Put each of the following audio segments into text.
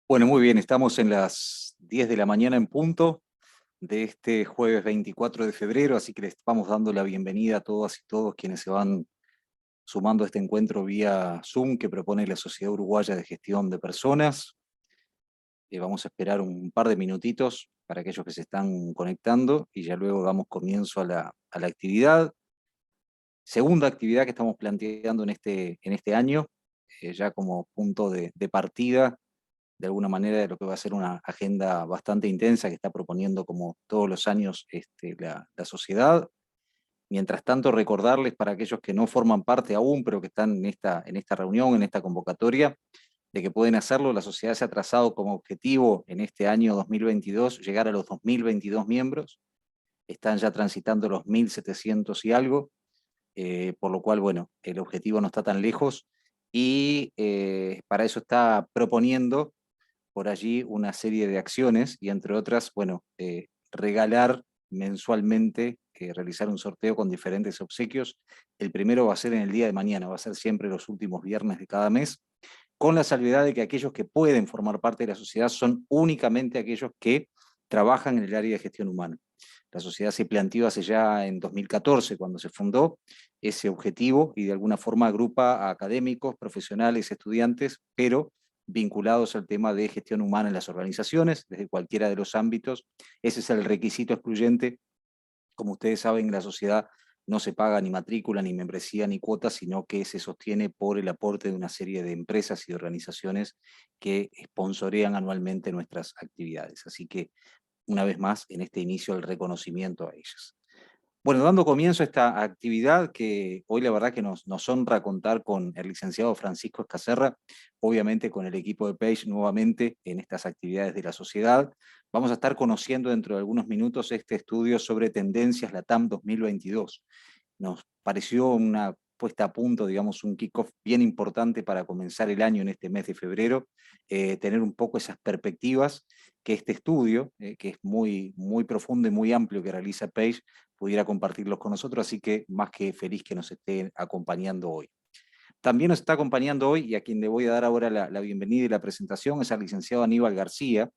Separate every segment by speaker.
Speaker 1: Bueno, muy bien, estamos en las 10 de la mañana en punto de este jueves 24 de febrero, así que les vamos dando la bienvenida a todas y todos quienes se van sumando a este encuentro vía Zoom que propone la Sociedad Uruguaya de Gestión de Personas. Vamos a esperar un par de minutitos para aquellos que se están conectando y ya luego damos comienzo a la actividad. Segunda actividad que estamos planteando en este año, ya como punto de partida de alguna manera de lo que va a ser una agenda bastante intensa que está proponiendo como todos los años la sociedad. Mientras tanto, recordarles para aquellos que no forman parte aún, pero que están en esta reunión, en esta convocatoria, de que pueden hacerlo. La sociedad se ha trazado como objetivo en este año 2022 llegar a los 2022 miembros. Están ya transitando los 1.700 y algo, por lo cual, bueno, el objetivo no está tan lejos y para eso está proponiendo por allí una serie de acciones y entre otras, bueno, regalar mensualmente, realizar un sorteo con diferentes obsequios. El primero va a ser en el día de mañana, va a ser siempre los últimos viernes de cada mes, con la salvedad de que aquellos que pueden formar parte de la sociedad son únicamente aquellos que trabajan en el área de gestión humana. La sociedad se planteó hace ya en 2014, cuando se fundó, ese objetivo y de alguna forma agrupa a académicos, profesionales, estudiantes, pero vinculados al tema de gestión humana en las organizaciones, desde cualquiera de los ámbitos. Ese es el requisito excluyente. Como ustedes saben, la sociedad no se paga ni matrícula, ni membresía, ni cuota, sino que se sostiene por el aporte de una serie de empresas y organizaciones que sponsorean anualmente nuestras actividades. Así que, una vez más, en este inicio, el reconocimiento a ellas. Bueno, dando comienzo a esta actividad que hoy la verdad que nos honra contar con el licenciado Francisco Escacerra, obviamente con el equipo de Page nuevamente en estas actividades de la sociedad. Vamos a estar conociendo dentro de algunos minutos este estudio sobre tendencias LATAM 2022. Nos pareció una puesta a punto, digamos, un kickoff bien importante para comenzar el año en este mes de febrero, tener un poco esas perspectivas que este estudio, que es muy, muy profundo y muy amplio que realiza Page, pudiera compartirlos con nosotros, así que más que feliz que nos esté acompañando hoy. También nos está acompañando hoy, y a quien le voy a dar ahora la bienvenida y la presentación, es al licenciado Aníbal García,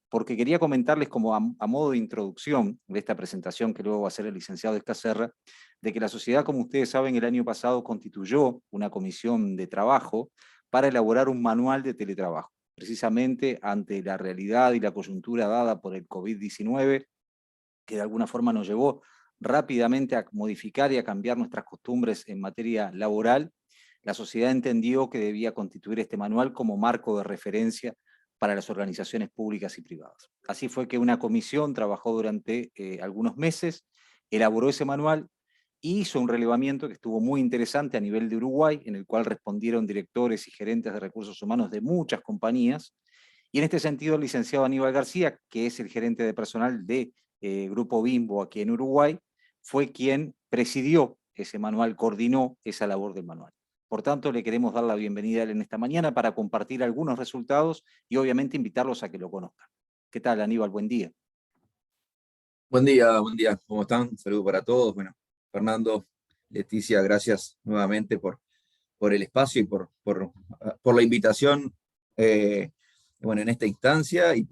Speaker 1: porque quería comentarles como a modo de introducción de esta presentación que luego va a hacer el licenciado Escacerra, de que la sociedad, como ustedes saben, el año pasado constituyó una comisión de trabajo para elaborar un manual de teletrabajo, precisamente ante la realidad y la coyuntura dada por el COVID-19, que de alguna forma nos llevó rápidamente a modificar y a cambiar nuestras costumbres en materia laboral. La sociedad entendió que debía constituir este manual como marco de referencia para las organizaciones públicas y privadas. Así fue que una comisión trabajó durante algunos meses, elaboró ese manual y hizo un relevamiento que estuvo muy interesante a nivel de Uruguay, en el cual respondieron directores y gerentes de recursos humanos de muchas compañías. Y en este sentido, el licenciado Aníbal García, que es el gerente de personal de Grupo Bimbo aquí en Uruguay, fue quien presidió ese manual, coordinó esa labor del manual. Por tanto, le queremos dar la bienvenida a él en esta mañana para compartir algunos resultados y obviamente invitarlos a que lo conozcan. ¿Qué tal, Aníbal? Buen día.
Speaker 2: Buen día, ¿cómo están? Un saludo para todos. Bueno, Fernando, Leticia, gracias nuevamente por el espacio y por la invitación, bueno, en esta instancia y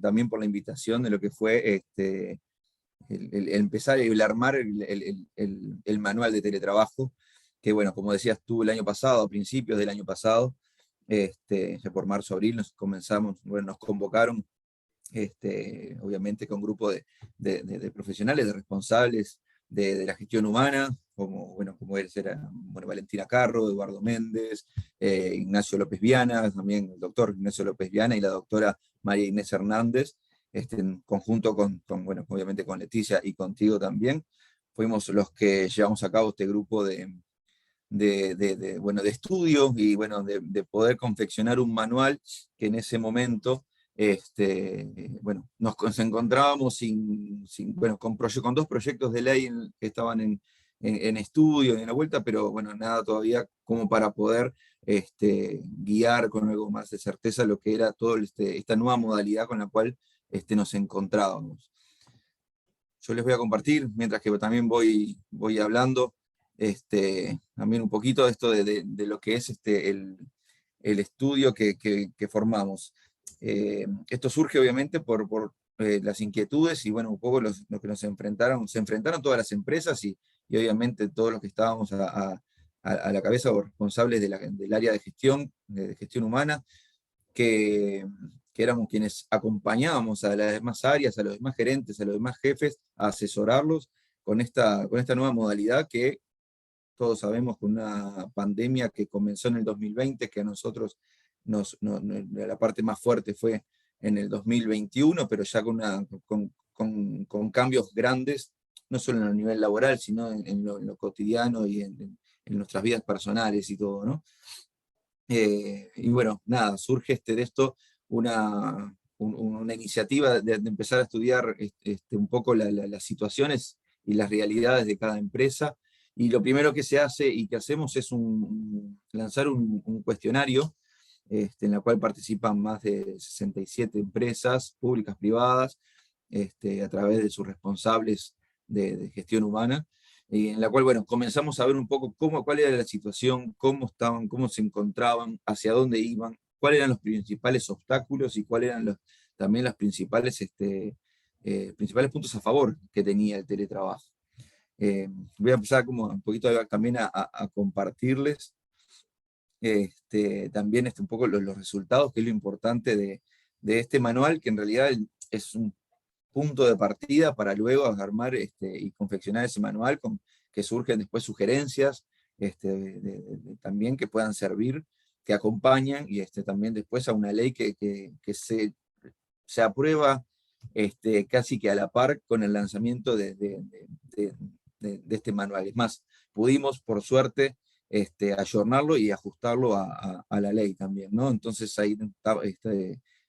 Speaker 2: también por la invitación de lo que fue el empezar, el armar el manual de teletrabajo, que bueno, como decías tú, el año pasado, a principios del año pasado, ya por marzo, abril, nos convocaron obviamente con grupo de profesionales, de responsables de la gestión humana, como él era, bueno, Valentina Carro, Eduardo Méndez, Ignacio López Viana, también el doctor Ignacio López Viana y la doctora María Inés Hernández, en conjunto bueno, obviamente con Leticia y contigo también, fuimos los que llevamos a cabo este grupo bueno, de estudio y bueno, de poder confeccionar un manual que en ese momento bueno, nos encontrábamos bueno, con dos proyectos de ley que estaban en estudio y en la vuelta, pero bueno, nada todavía como para poder guiar con algo más de certeza lo que era toda esta nueva modalidad con la cual nos encontrábamos. Yo les voy a compartir, mientras que también voy hablando, también un poquito de esto de lo que es el estudio que formamos. Esto surge obviamente por las inquietudes y bueno, un poco lo que se enfrentaron todas las empresas y obviamente todos los que estábamos a la cabeza o responsables del área de gestión humana, que éramos quienes acompañábamos a las demás áreas, a los demás gerentes, a los demás jefes, a asesorarlos con esta nueva modalidad que todos sabemos, con una pandemia que comenzó en el 2020, que a nosotros la parte más fuerte fue en el 2021, pero ya con cambios grandes, no solo en el nivel laboral, sino en lo cotidiano y en nuestras vidas personales y todo, ¿no? Y bueno, nada, surge de esto una iniciativa de empezar a estudiar un poco las situaciones y las realidades de cada empresa. Y lo primero que se hace y que hacemos es lanzar un cuestionario en la cual participan más de 67 empresas públicas, privadas, a través de sus responsables de gestión humana, y en la cual, bueno, comenzamos a ver un poco cuál era la situación, cómo estaban, cómo se encontraban, hacia dónde iban, cuáles eran los principales obstáculos y cuáles eran también los principales puntos a favor que tenía el teletrabajo. Voy a empezar como un poquito también a compartirles también un poco los resultados, que es lo importante de este manual, que en realidad es un punto de partida para luego armar y confeccionar ese manual, que surgen después sugerencias también que puedan servir, que acompañan, y también después a una ley que se aprueba casi que a la par con el lanzamiento de este manual. Es más, pudimos, por suerte, ayornarlo y ajustarlo a la ley también, ¿no? Entonces ahí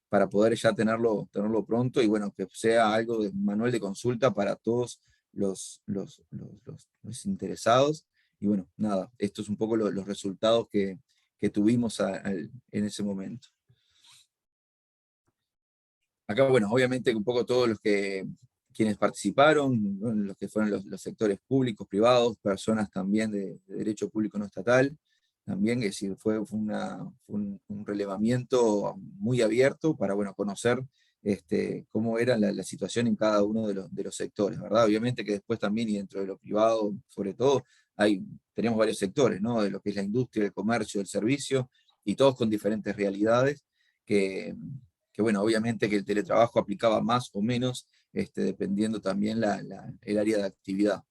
Speaker 2: para poder ya tenerlo pronto y bueno, que sea algo de manual de consulta para todos los interesados. Y bueno, nada, esto es un poco los resultados que tuvimos en ese momento. Acá, bueno, obviamente un poco todos quienes participaron, ¿no? Los que fueron los sectores públicos, privados, personas también de derecho público no estatal, también, es decir, fue un relevamiento muy abierto para, bueno, conocer cómo era la situación en cada uno de los sectores, ¿verdad? Obviamente que después también, y dentro de lo privado, sobre todo, tenemos varios sectores, ¿no? De lo que es la industria, el comercio, el servicio, y todos con diferentes realidades que bueno, obviamente que el teletrabajo aplicaba más o menos, dependiendo también el área de actividad.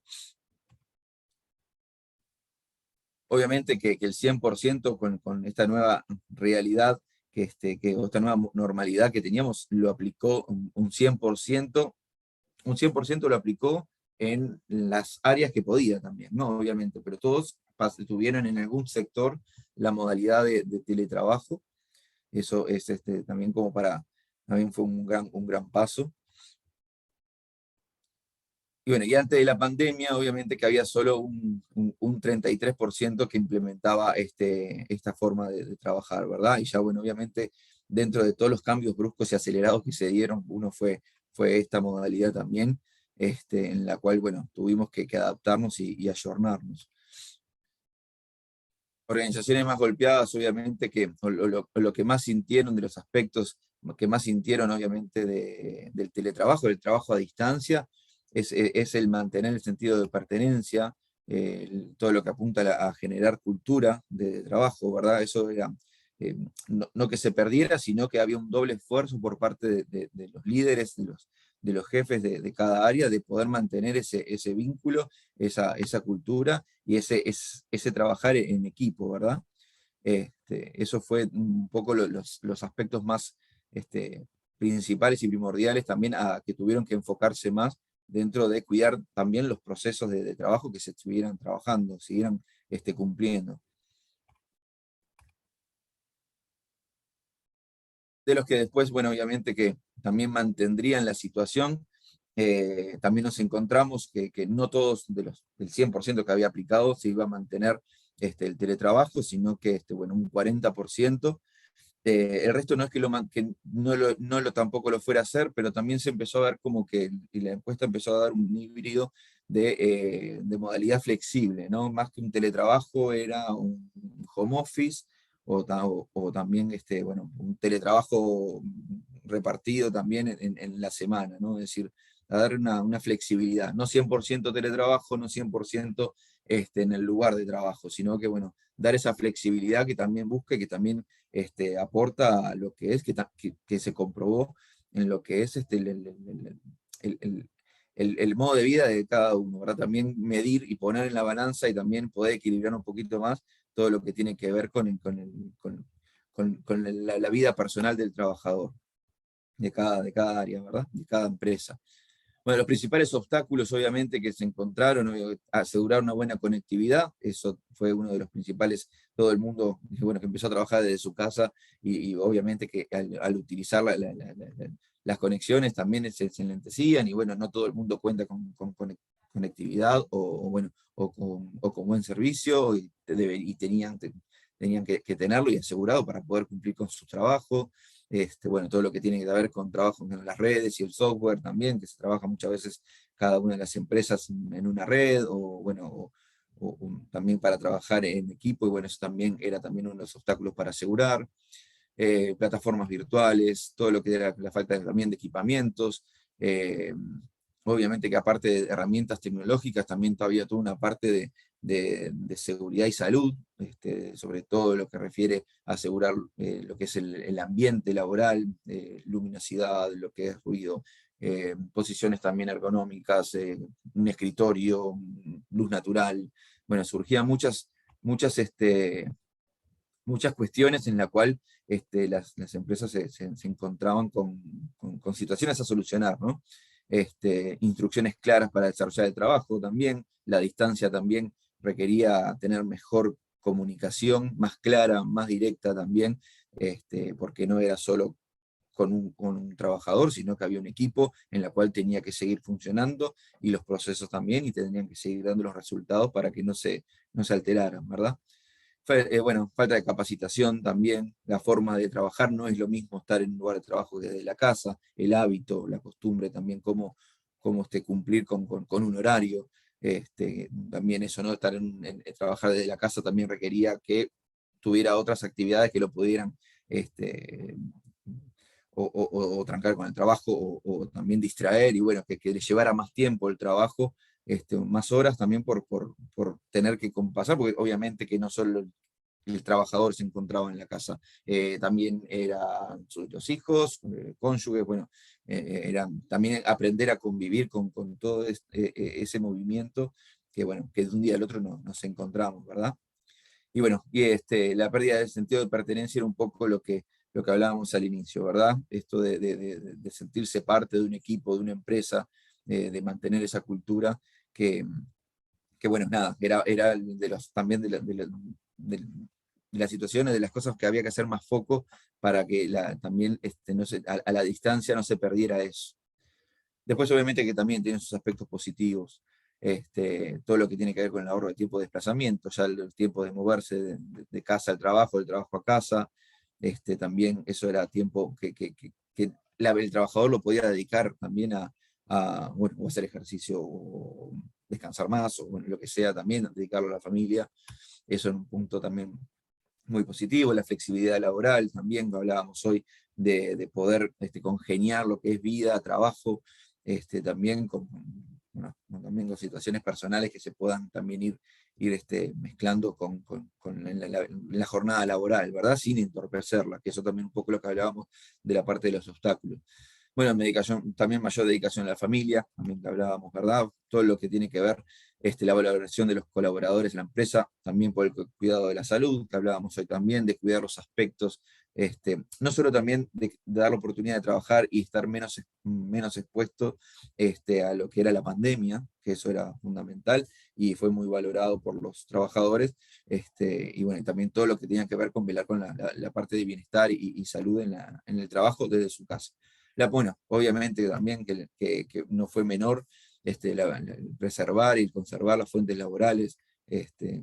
Speaker 2: Obviamente que el 100% con esta nueva realidad, esta nueva normalidad que teníamos, lo aplicó un 100%, un 100% lo aplicó en las áreas que podía también, ¿no? Obviamente, pero todos tuvieron en algún sector la modalidad de teletrabajo. Eso es también también fue un gran paso. Y bueno, y antes de la pandemia, obviamente que había solo un 33% que implementaba esta forma de trabajar, ¿verdad? Y ya, bueno, obviamente, dentro de todos los cambios bruscos y acelerados que se dieron, uno fue esta modalidad también, en la cual, bueno, tuvimos que adaptarnos y ayornarnos. Organizaciones más golpeadas, obviamente, lo que más sintieron de los aspectos que más sintieron, obviamente, del teletrabajo, del trabajo a distancia, es el mantener el sentido de pertenencia, todo lo que apunta a generar cultura de trabajo, ¿verdad? Eso era, no que se perdiera, sino que había un doble esfuerzo por parte de los líderes, de los jefes de cada área, de poder mantener ese vínculo, esa cultura y ese trabajar en equipo, ¿verdad? Eso fue un poco los aspectos más principales y primordiales también que tuvieron que enfocarse más dentro de cuidar también los procesos de trabajo que se estuvieran trabajando, siguieran cumpliendo. De los que después, bueno, obviamente que también mantendrían la situación, también nos encontramos que no todos del 100% que había aplicado se iba a mantener el teletrabajo, sino que bueno, un 40%. El resto no es que no tampoco lo fuera a hacer, pero también se empezó a ver como que, y la encuesta empezó a dar un híbrido de modalidad flexible, ¿no? Más que un teletrabajo era un home office, o también bueno, un teletrabajo repartido también en la semana, ¿no? Es decir, a dar una flexibilidad, no 100% teletrabajo, no 100% en el lugar de trabajo, sino que, bueno, dar esa flexibilidad que también busca y que también aporta a lo que es, que se comprobó en lo que es el, el modo de vida de cada uno, ¿verdad? También medir y poner en la balanza y también poder equilibrar un poquito más todo lo que tiene que ver con la vida personal del trabajador, de cada área, ¿verdad? De cada empresa. Bueno, los principales obstáculos, obviamente, que se encontraron, asegurar una buena conectividad, eso fue uno de los principales, todo el mundo, bueno, que empezó a trabajar desde su casa y obviamente que al utilizar las conexiones también se enlentecían y bueno, no todo el mundo cuenta con conectividad bueno, o con buen servicio y tenían que tenerlo y asegurado para poder cumplir con su trabajo. Bueno, todo lo que tiene que ver con trabajo en las redes y el software también, que se trabaja muchas veces cada una de las empresas en una red, o bueno, también para trabajar en equipo, y bueno, eso también era también uno de los obstáculos para asegurar. Plataformas virtuales, todo lo que era la falta también de equipamientos, eh, obviamente que aparte de herramientas tecnológicas, también todavía toda una parte de seguridad y salud, sobre todo lo que refiere a asegurar lo que es el ambiente laboral, luminosidad, lo que es ruido, posiciones también ergonómicas, un escritorio, luz natural. Bueno, surgían muchas cuestiones en la cual las empresas se encontraban con situaciones a solucionar, ¿no? Instrucciones claras para desarrollar el trabajo también, la distancia también requería tener mejor comunicación, más clara, más directa también, porque no era solo con un trabajador, sino que había un equipo en la cual tenía que seguir funcionando y los procesos también, y tendrían que seguir dando los resultados para que no se alteraran, ¿verdad? Bueno, falta de capacitación también, la forma de trabajar no es lo mismo estar en un lugar de trabajo desde la casa, el hábito, la costumbre también, cómo cumplir con un horario, también eso, ¿no? Trabajar desde la casa también requería que tuviera otras actividades que lo pudieran este, o trancar con el trabajo, o también distraer, y bueno, que le llevara más tiempo el trabajo, más horas también por tener que compasar, porque obviamente que no solo el trabajador se encontraba en la casa, también eran los hijos, cónyuges, bueno, también aprender a convivir con todo ese movimiento que, bueno, que de un día al otro nos encontramos, ¿verdad? Y bueno, la pérdida del sentido de pertenencia era un poco lo que hablábamos al inicio, ¿verdad? Esto de sentirse parte de un equipo, de una empresa, de mantener esa cultura que bueno, nada, era también de las situaciones, de las cosas que había que hacer más foco para que también no a la distancia no se perdiera eso. Después, obviamente, que también tiene sus aspectos positivos, todo lo que tiene que ver con el ahorro de tiempo de desplazamiento, ya el tiempo de moverse de casa al trabajo, del trabajo a casa, también eso era tiempo que el trabajador lo podía dedicar también bueno, o hacer ejercicio, o descansar más, o bueno, lo que sea también, dedicarlo a la familia. Eso es un punto también muy positivo. La flexibilidad laboral también, que hablábamos hoy, de poder congeniar lo que es vida, trabajo, también bueno, también con situaciones personales que se puedan también ir mezclando en la jornada laboral, ¿verdad? Sin entorpecerla, que eso también un poco lo que hablábamos de la parte de los obstáculos. Bueno, medicación, también mayor dedicación a la familia, también que hablábamos, ¿verdad? Todo lo que tiene que ver la valoración de los colaboradores en la empresa, también por el cuidado de la salud, que hablábamos hoy también, de cuidar los aspectos, no solo también de dar la oportunidad de trabajar y estar menos expuesto a lo que era la pandemia, que eso era fundamental y fue muy valorado por los trabajadores, y bueno, y también todo lo que tenía que ver con velar con la parte de bienestar y salud en el trabajo desde su casa. Bueno, obviamente también que no fue menor el preservar y conservar las fuentes laborales.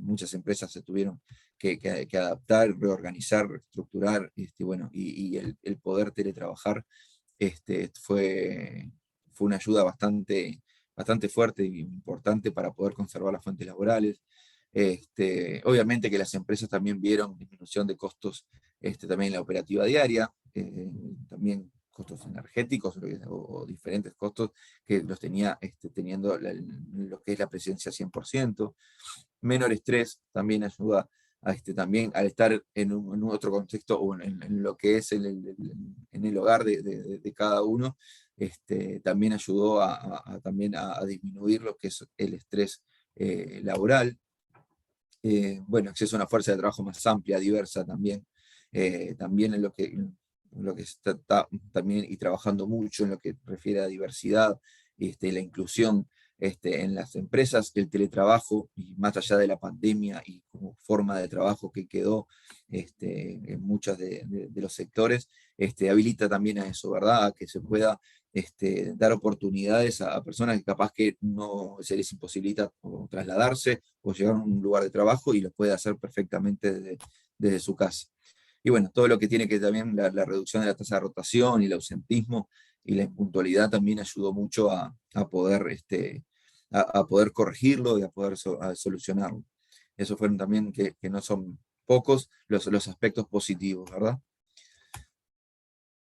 Speaker 2: Muchas empresas se tuvieron que adaptar, reorganizar, reestructurar, bueno, y el poder teletrabajar fue una ayuda bastante fuerte y importante para poder conservar las fuentes laborales. Obviamente que las empresas también vieron disminución de costos también en la operativa diaria, también costos energéticos o diferentes costos que los tenía teniendo lo que es la presencia 100%. Menor estrés también ayuda también al estar en un otro contexto o en lo que es en el hogar de cada uno, también ayudó también a disminuir lo que es el estrés laboral. Bueno, acceso a una fuerza de trabajo más amplia, diversa también, también en lo que está también y trabajando mucho en lo que refiere a diversidad, la inclusión en las empresas, el teletrabajo, y más allá de la pandemia y como forma de trabajo que quedó en muchos de los sectores, habilita también a eso, ¿verdad? A que se pueda dar oportunidades a personas que capaz que no se les imposibilita o trasladarse o llegar a un lugar de trabajo y lo puede hacer perfectamente desde su casa. Y bueno, todo lo que tiene que también la reducción de la tasa de rotación y el ausentismo y la impuntualidad también ayudó mucho a poder, a poder corregirlo y a poder a solucionarlo. Esos fueron también, que no son pocos, los aspectos positivos, ¿verdad?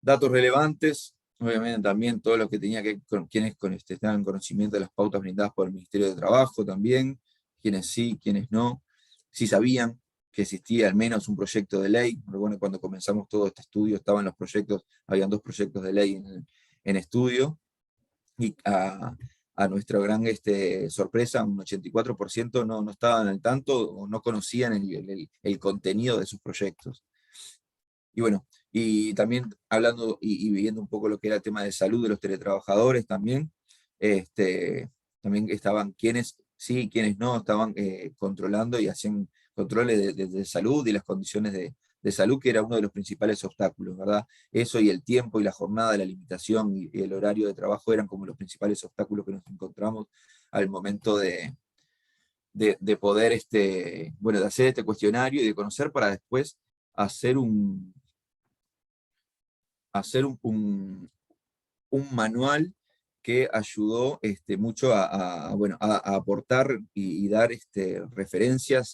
Speaker 2: Datos relevantes, obviamente también todo lo que tenía que ver con quienes estaban en conocimiento de las pautas brindadas por el Ministerio de Trabajo también, quienes sí, quienes no, sí sabían que existía al menos un proyecto de ley. Bueno, cuando comenzamos todo este estudio estaban los proyectos, habían 2 proyectos de ley en estudio, y a nuestra gran sorpresa, un 84% no estaban al tanto o no conocían el contenido de sus proyectos. Y bueno, y también hablando y viendo un poco lo que era el tema de salud de los teletrabajadores también, también estaban quienes sí y quienes no, estaban controlando y hacían controles de salud y las condiciones de salud, que era uno de los principales obstáculos, ¿verdad? Eso y el tiempo y la jornada, la limitación y el horario de trabajo eran como los principales obstáculos que nos encontramos al momento de poder, bueno, de hacer este cuestionario y de conocer para después hacer un manual que ayudó mucho bueno, a aportar y dar referencias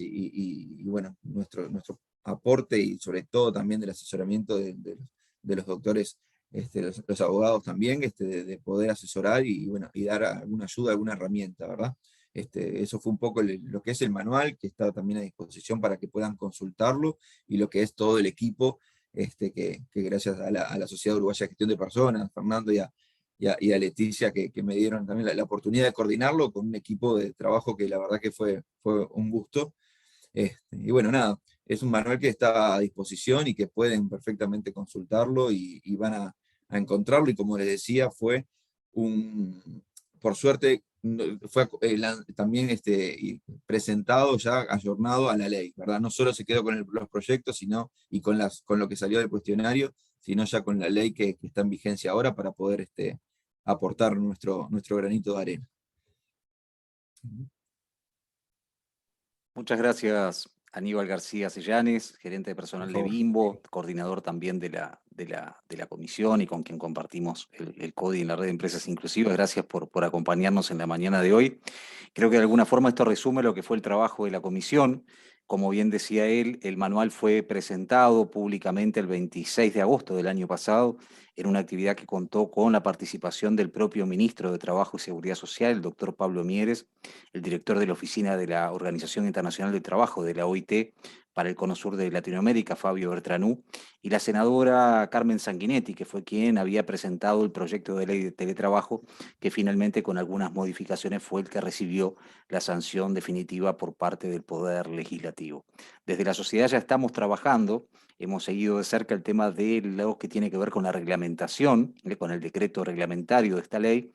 Speaker 2: bueno, nuestro aporte y sobre todo también del asesoramiento de los doctores, los abogados también, de poder asesorar y, bueno, y dar alguna ayuda, alguna herramienta, ¿verdad? Eso fue un poco lo que es el manual, que está también a disposición para que puedan consultarlo, y lo que es todo el equipo, que gracias a la Sociedad Uruguaya de Gestión de Personas, Fernando y a Leticia, que me dieron también la oportunidad de coordinarlo con un equipo de trabajo que la verdad que fue un gusto. Y bueno, nada, es un manual que está a disposición y que pueden perfectamente consultarlo y van a encontrarlo, y como les decía, fue por suerte, fue también presentado ya ayornado a la ley, ¿verdad? No solo se quedó con los proyectos, sino, y con lo que salió del cuestionario, sino ya con la ley que está en vigencia ahora para poder aportar nuestro granito de arena.
Speaker 1: Muchas gracias, Aníbal García Sellanes, gerente de
Speaker 2: Por
Speaker 1: personal de
Speaker 2: favor.
Speaker 1: Bimbo, coordinador también de la comisión y con quien compartimos el CODI en la red de empresas inclusivas. Gracias por acompañarnos en la mañana de hoy. Creo que de alguna forma esto resume lo que fue el trabajo de la comisión. Como bien decía él, el manual fue presentado públicamente el 26 de agosto del año pasado en una actividad que contó con la participación del propio ministro de Trabajo y Seguridad Social, el doctor Pablo Mieres, el director de la Oficina de la Organización Internacional del Trabajo, de la OIT, para el Cono Sur de Latinoamérica, Fabio Bertranú, y la senadora Carmen Sanguinetti, que fue quien había presentado el proyecto de ley de teletrabajo, que finalmente con algunas modificaciones fue el que recibió la sanción definitiva por parte del Poder Legislativo. Desde la sociedad ya estamos trabajando, hemos seguido de cerca el tema de lo que tiene que ver con la reglamentación, con el decreto reglamentario de esta ley,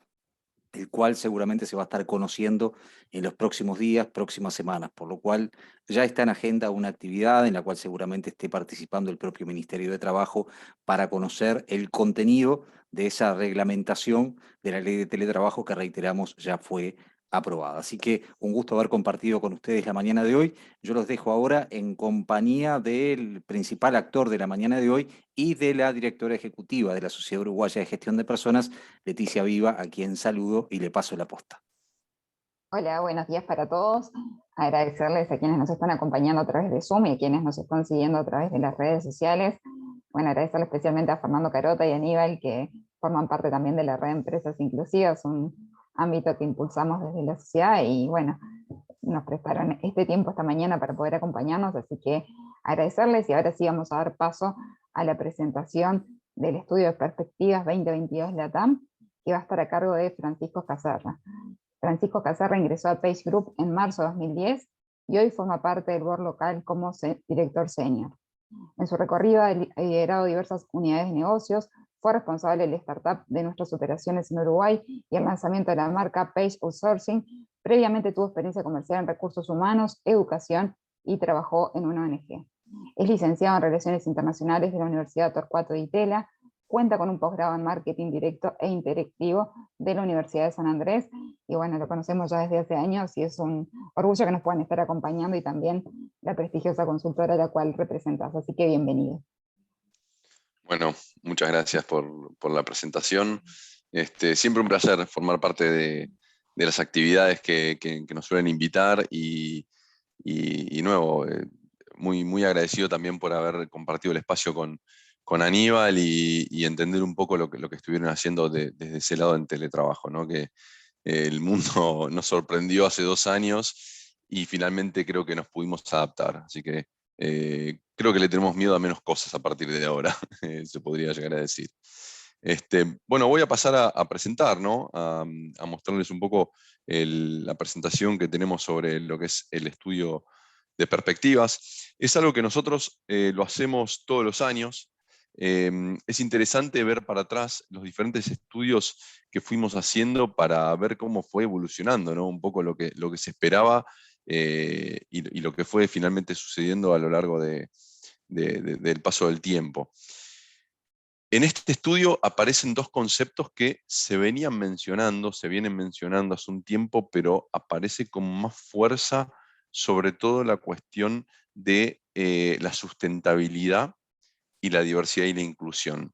Speaker 1: el cual seguramente se va a estar conociendo en los próximos días, próximas semanas, por lo cual ya está en agenda una actividad en la cual seguramente esté participando el propio Ministerio de Trabajo para conocer el contenido de esa reglamentación de la ley de teletrabajo que, reiteramos, ya fue aprobada. Así que un gusto haber compartido con ustedes la mañana de hoy. Yo los dejo ahora en compañía del principal actor de la mañana de hoy y de la directora ejecutiva de la Sociedad Uruguaya de Gestión de Personas, Leticia Viva, a quien saludo y le paso la posta.
Speaker 3: Hola, buenos días para todos. Agradecerles a quienes nos están acompañando a través de Zoom y a quienes nos están siguiendo a través de las redes sociales bueno, agradecerle especialmente a Fernando Carota y Aníbal, que forman parte también de la red de empresas inclusivas, un ámbito que impulsamos desde la sociedad, y bueno, nos prestaron este tiempo esta mañana para poder acompañarnos, así que agradecerles, y ahora sí vamos a dar paso a la presentación del estudio de perspectivas 2022 LATAM, que va a estar a cargo de Francisco Caserra. Francisco Caserra ingresó a Page Group en marzo de 2010 y hoy forma parte del board local como director senior. En su recorrido ha liderado diversas unidades de negocios, fue responsable de la startup de nuestras operaciones en Uruguay y el lanzamiento de la marca Page Outsourcing. Previamente tuvo experiencia comercial en recursos humanos, educación y trabajó en una ONG. Es licenciado en Relaciones Internacionales de la Universidad Torcuato Di Tella, cuenta con un posgrado en Marketing Directo e Interactivo de la Universidad de San Andrés, y bueno, lo conocemos ya desde hace años y es un orgullo que nos puedan estar acompañando, y también la prestigiosa consultora a la cual representas, así que bienvenido.
Speaker 4: Bueno, muchas gracias por la presentación. Siempre un placer formar parte de las actividades que nos suelen invitar y nuevo, muy agradecido también por haber compartido el espacio con Aníbal y entender un poco lo que estuvieron haciendo desde ese lado en teletrabajo, ¿no? Que el mundo nos sorprendió hace 2 años y finalmente creo que nos pudimos adaptar. Así que creo que le tenemos miedo a menos cosas a partir de ahora, se podría llegar a decir. Bueno, voy a pasar a presentar, ¿no? A mostrarles un poco la presentación que tenemos sobre lo que es el estudio de perspectivas. Es algo que nosotros lo hacemos todos los años. Es interesante ver para atrás los diferentes estudios que fuimos haciendo para ver cómo fue evolucionando, ¿no? Un poco lo que se esperaba y lo que fue finalmente sucediendo a lo largo del paso del tiempo. En este estudio aparecen 2 conceptos que se vienen mencionando hace un tiempo, pero aparece con más fuerza, sobre todo la cuestión de la sustentabilidad y la diversidad y la inclusión.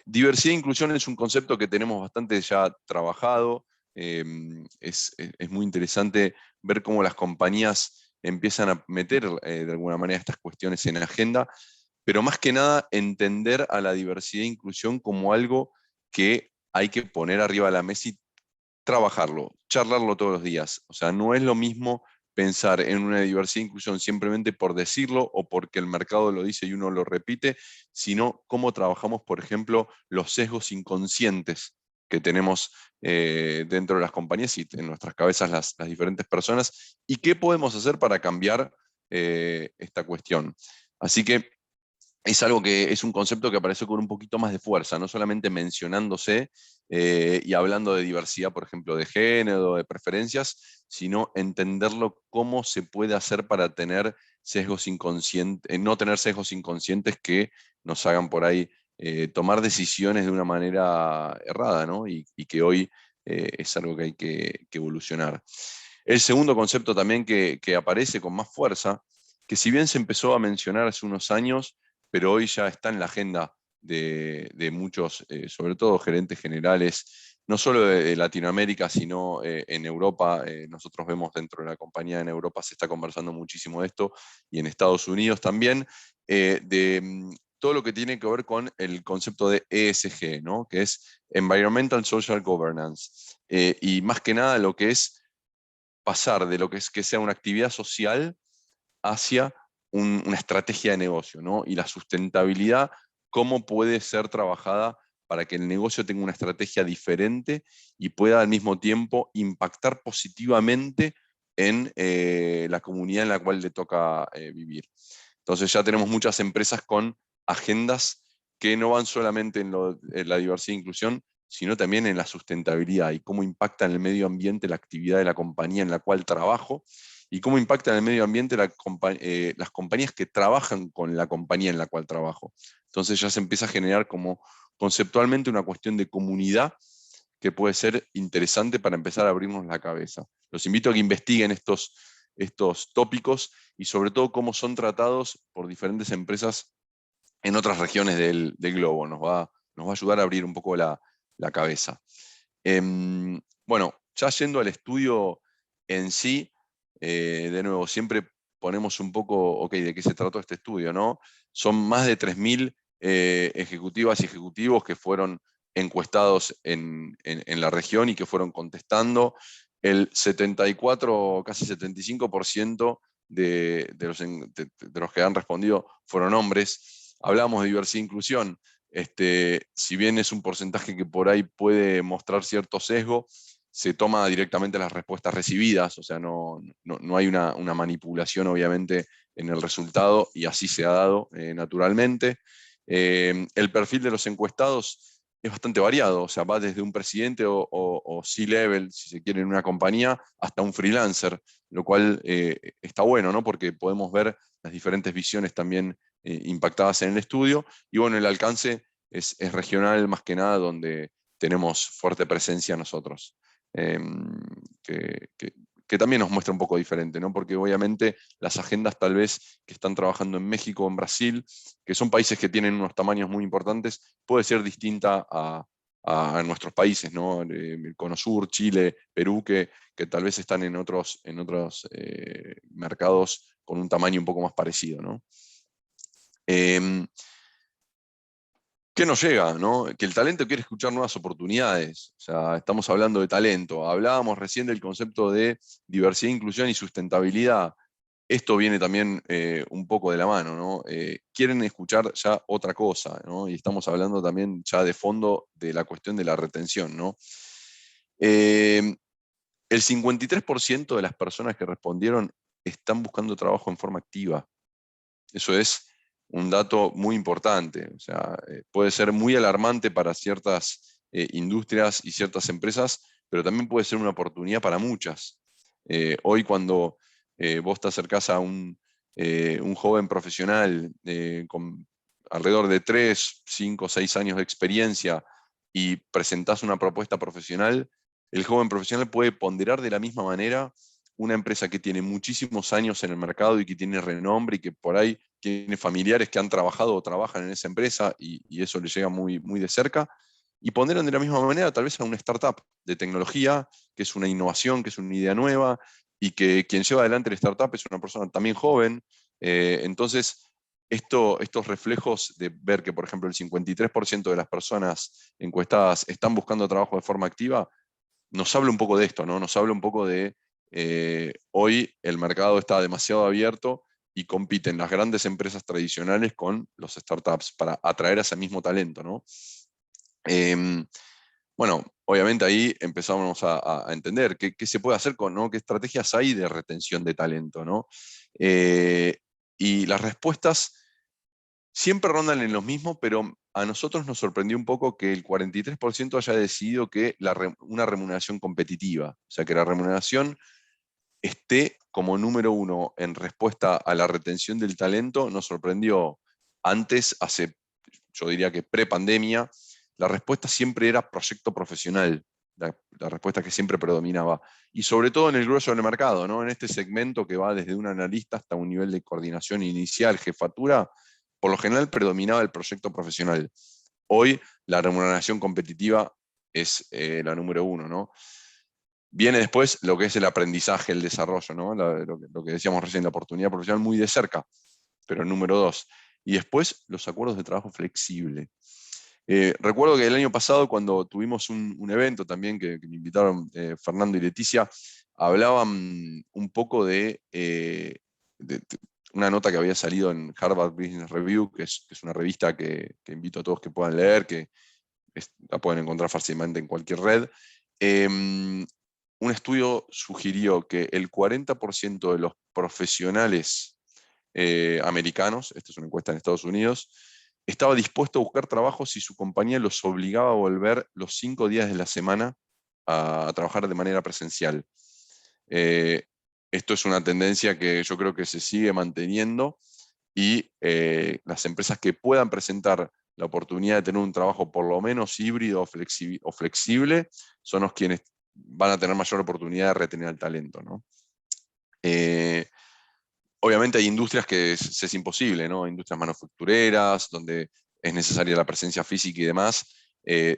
Speaker 4: Diversidad e inclusión es un concepto que tenemos bastante ya trabajado. Es muy interesante ver cómo las compañías empiezan a meter de alguna manera estas cuestiones en la agenda, pero más que nada entender a la diversidad e inclusión como algo que hay que poner arriba de la mesa y trabajarlo, charlarlo todos los días. O sea, no es lo mismo pensar en una diversidad e inclusión simplemente por decirlo o porque el mercado lo dice y uno lo repite, sino cómo trabajamos, por ejemplo, los sesgos inconscientes que tenemos dentro de las compañías y en nuestras cabezas las diferentes personas, y qué podemos hacer para cambiar esta cuestión. Así que es algo que es un concepto que apareció con un poquito más de fuerza, no solamente mencionándose y hablando de diversidad, por ejemplo, de género, de preferencias, sino entenderlo cómo se puede hacer para tener sesgos inconscientes, no tener sesgos inconscientes que nos hagan por ahí tomar decisiones de una manera errada, ¿no? Y que hoy es algo que hay que evolucionar. El segundo concepto también que aparece con más fuerza, que si bien se empezó a mencionar hace unos años, pero hoy ya está en la agenda de muchos, sobre todo gerentes generales, no solo de Latinoamérica, sino en Europa. Nosotros vemos dentro de la compañía en Europa se está conversando muchísimo de esto, y en Estados Unidos también, todo lo que tiene que ver con el concepto de ESG, ¿no? Que es Environmental Social Governance, y más que nada lo que es pasar de lo que es que sea una actividad social hacia una estrategia de negocio, ¿no? Y la sustentabilidad, cómo puede ser trabajada para que el negocio tenga una estrategia diferente y pueda al mismo tiempo impactar positivamente en la comunidad en la cual le toca vivir. Entonces ya tenemos muchas empresas con agendas que no van solamente en la diversidad e inclusión, sino también en la sustentabilidad y cómo impacta en el medio ambiente la actividad de la compañía en la cual trabajo, y cómo impacta en el medio ambiente las compañías que trabajan con la compañía en la cual trabajo. Entonces ya se empieza a generar como conceptualmente una cuestión de comunidad que puede ser interesante para empezar a abrirnos la cabeza. Los invito a que investiguen estos tópicos y sobre todo cómo son tratados por diferentes empresas en otras regiones del globo. Nos va a ayudar a abrir un poco la cabeza. Bueno, ya yendo al estudio en sí, de nuevo, siempre ponemos un poco, ok, ¿de qué se trató este estudio, no? Son más de 3.000 ejecutivas y ejecutivos que fueron encuestados en la región y que fueron contestando. El 74, casi 75% de los que han respondido fueron hombres. Hablamos de diversidad e inclusión. Si bien es un porcentaje que por ahí puede mostrar cierto sesgo, se toma directamente las respuestas recibidas, o sea, no hay una manipulación obviamente en el resultado, y así se ha dado naturalmente. El perfil de los encuestados es bastante variado, o sea, va desde un presidente o C-level, si se quiere, en una compañía, hasta un freelancer, lo cual está bueno, ¿no? Porque podemos ver las diferentes visiones también impactadas en el estudio, y bueno, el alcance es regional más que nada, donde tenemos fuerte presencia nosotros, que también nos muestra un poco diferente, ¿no? Porque obviamente las agendas tal vez que están trabajando en México o en Brasil, que son países que tienen unos tamaños muy importantes, puede ser distinta a nuestros países, ¿no? El Cono Sur, Chile, Perú, que tal vez están en otros mercados con un tamaño un poco más parecido, ¿no? ¿Qué nos llega? ¿No? Que el talento quiere escuchar nuevas oportunidades. O sea, estamos hablando de talento. Hablábamos recién del concepto de diversidad, inclusión y sustentabilidad. Esto viene también un poco de la mano, ¿no? Quieren escuchar ya otra cosa, ¿no? Y estamos hablando también ya de fondo de la cuestión de la retención, ¿no? El 53% de las personas que respondieron están buscando trabajo en forma activa. Eso es un dato muy importante. O sea, puede ser muy alarmante para ciertas industrias y ciertas empresas, pero también puede ser una oportunidad para muchas. Hoy cuando vos te acercás a un joven profesional con alrededor de 3, 5, 6 años de experiencia y presentás una propuesta profesional, el joven profesional puede ponderar de la misma manera una empresa que tiene muchísimos años en el mercado y que tiene renombre y que por ahí tiene familiares que han trabajado o trabajan en esa empresa, y eso le llega muy, muy de cerca, y ponderan de la misma manera tal vez a una startup de tecnología, que es una innovación, que es una idea nueva, y que quien lleva adelante la startup es una persona también joven. Entonces, estos reflejos de ver que, por ejemplo, el 53% de las personas encuestadas están buscando trabajo de forma activa, nos habla un poco de esto, ¿no? Nos habla un poco de hoy el mercado está demasiado abierto y compiten las grandes empresas tradicionales con los startups para atraer a ese mismo talento, ¿no? Bueno, obviamente ahí empezamos a entender qué se puede hacer con, ¿no? Qué estrategias hay de retención de talento, ¿no? Y las respuestas siempre rondan en lo mismo, pero a nosotros nos sorprendió un poco que el 43% haya decidido que una remuneración competitiva, o sea, que la remuneración esté como número uno en respuesta a la retención del talento. Nos sorprendió. Antes, yo diría que pre-pandemia, la respuesta siempre era proyecto profesional, la respuesta que siempre predominaba. Y sobre todo en el grueso del mercado, ¿no? En este segmento que va desde un analista hasta un nivel de coordinación inicial, jefatura, por lo general predominaba el proyecto profesional. Hoy la remuneración competitiva es la número uno, ¿no? Viene después lo que es el aprendizaje, el desarrollo, ¿no? Lo que decíamos recién, la oportunidad profesional muy de cerca, pero número 2. Y después los acuerdos de trabajo flexible. Recuerdo que el año pasado, cuando tuvimos un evento también que me invitaron Fernando y Leticia, hablaban un poco de una nota que había salido en Harvard Business Review, que es una revista que invito a todos que puedan leer, que la pueden encontrar fácilmente en cualquier red. Un estudio sugirió que el 40% de los profesionales americanos, esta es una encuesta en Estados Unidos, estaba dispuesto a buscar trabajo si su compañía los obligaba a volver los 5 días de la semana a trabajar de manera presencial. Esto es una tendencia que yo creo que se sigue manteniendo, y las empresas que puedan presentar la oportunidad de tener un trabajo por lo menos híbrido o flexible son los quienes van a tener mayor oportunidad de retener al talento, ¿no? Obviamente hay industrias que es imposible, ¿no? Industrias manufactureras, donde es necesaria la presencia física y demás.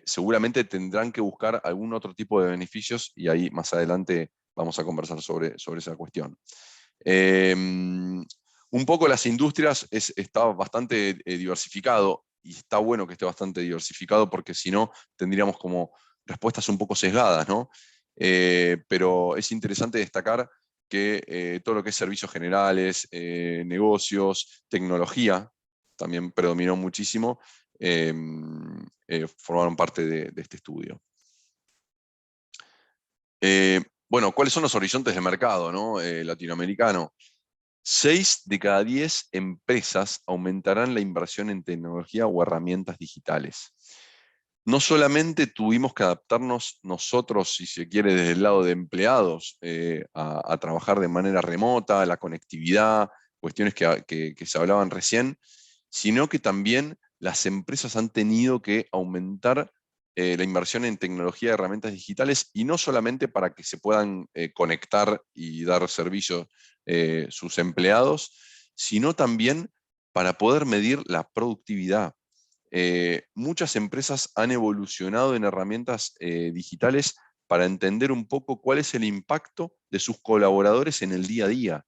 Speaker 4: Seguramente tendrán que buscar algún otro tipo de beneficios, y ahí más adelante vamos a conversar sobre esa cuestión. Un poco las industrias está bastante diversificado. está bueno que esté bastante diversificado, porque si no tendríamos como respuestas un poco sesgadas, ¿no? Pero es interesante destacar que todo lo que es servicios generales, negocios, tecnología, también predominó muchísimo, formaron parte de este estudio. Bueno, ¿cuáles son los horizontes de mercado, ¿no? Latinoamericano? 6 de cada 10 empresas aumentarán la inversión en tecnología o herramientas digitales. No solamente tuvimos que adaptarnos nosotros, si se quiere, desde el lado de empleados, a trabajar de manera remota, la conectividad, cuestiones que se hablaban recién, sino que también las empresas han tenido que aumentar la inversión en tecnología de herramientas digitales, y no solamente para que se puedan conectar y dar servicio sus empleados, sino también para poder medir la productividad. Muchas empresas han evolucionado en herramientas digitales para entender un poco cuál es el impacto de sus colaboradores en el día a día.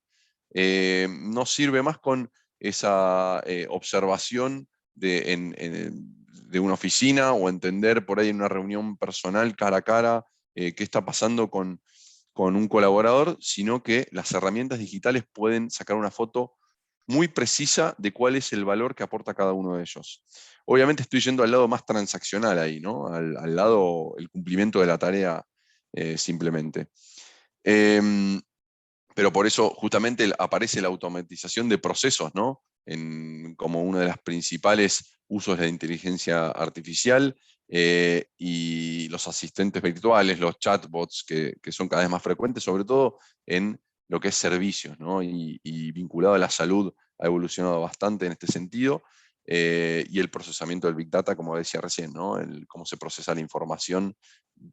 Speaker 4: No sirve más con esa observación de una oficina, o entender por ahí en una reunión personal cara a cara qué está pasando con un colaborador, sino que las herramientas digitales pueden sacar una foto muy precisa de cuál es el valor que aporta cada uno de ellos. Obviamente estoy yendo al lado más transaccional ahí, ¿no? Al lado, el cumplimiento de la tarea simplemente. Pero por eso justamente aparece la automatización de procesos, ¿no? Como uno de los principales usos de la inteligencia artificial, y los asistentes virtuales, los chatbots, que son cada vez más frecuentes, sobre todo en lo que es servicios, ¿no? Y vinculado a la salud ha evolucionado bastante en este sentido, y el procesamiento del Big Data, como decía recién, ¿no? Cómo se procesa la información,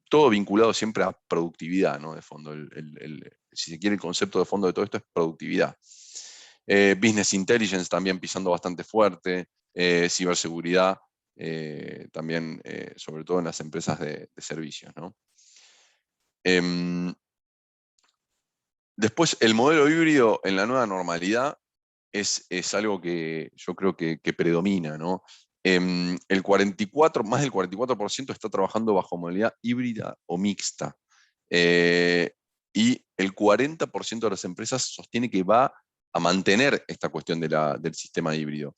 Speaker 4: todo vinculado siempre a productividad, ¿no? De fondo, si se quiere, el concepto de fondo de todo esto es productividad. Business Intelligence también pisando bastante fuerte, ciberseguridad también, sobre todo en las empresas de servicios, ¿no? Después, el modelo híbrido en la nueva normalidad es algo que yo creo que predomina, ¿no? Más del 44% está trabajando bajo modalidad híbrida o mixta. Y el 40% de las empresas sostiene que va a mantener esta cuestión del sistema híbrido.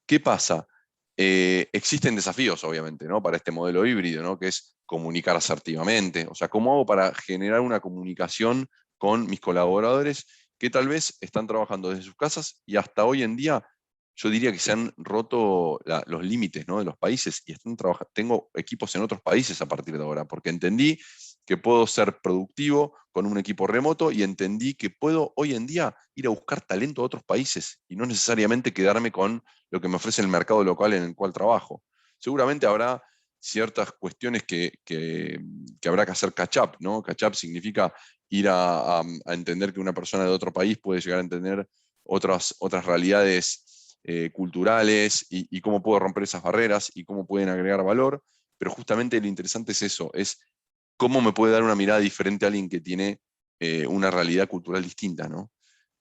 Speaker 4: ¿Qué pasa? Existen desafíos, obviamente, ¿no? Para este modelo híbrido, ¿no? Que es comunicar asertivamente. O sea, ¿cómo hago para generar una comunicación con mis colaboradores que tal vez están trabajando desde sus casas, y hasta hoy en día yo diría que se han roto los límites, ¿no? De los países, y tengo equipos en otros países a partir de ahora, porque entendí que puedo ser productivo con un equipo remoto, y entendí que puedo hoy en día ir a buscar talento a otros países y no necesariamente quedarme con lo que me ofrece el mercado local en el cual trabajo. Seguramente habrá ciertas cuestiones que habrá que hacer catch up, ¿no? Catch up significa ir a entender que una persona de otro país puede llegar a entender otras realidades culturales, y cómo puedo romper esas barreras y cómo pueden agregar valor. Pero justamente lo interesante es eso, es cómo me puede dar una mirada diferente a alguien que tiene una realidad cultural distinta, ¿no?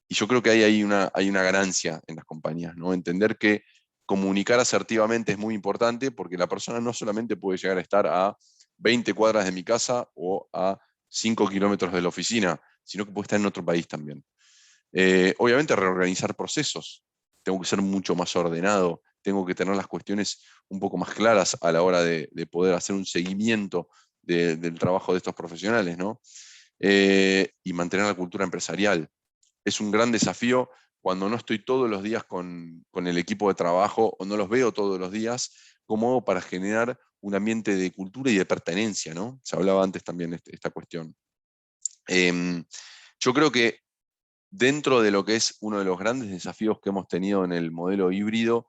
Speaker 4: Y yo creo que hay una ganancia en las compañías, ¿no? Entender que comunicar asertivamente es muy importante, porque la persona no solamente puede llegar a estar a 20 cuadras de mi casa o a 5 kilómetros de la oficina, sino que puede estar en otro país también. Obviamente reorganizar procesos. Tengo que ser mucho más ordenado, tengo que tener las cuestiones un poco más claras a la hora de poder hacer un seguimiento del trabajo de estos profesionales, ¿no? Y mantener la cultura empresarial. Es un gran desafío cuando no estoy todos los días con el equipo de trabajo, o no los veo todos los días, cómo hago para generar un ambiente de cultura y de pertenencia, ¿no? Se hablaba antes también de esta cuestión. Yo creo que dentro de lo que es uno de los grandes desafíos que hemos tenido en el modelo híbrido,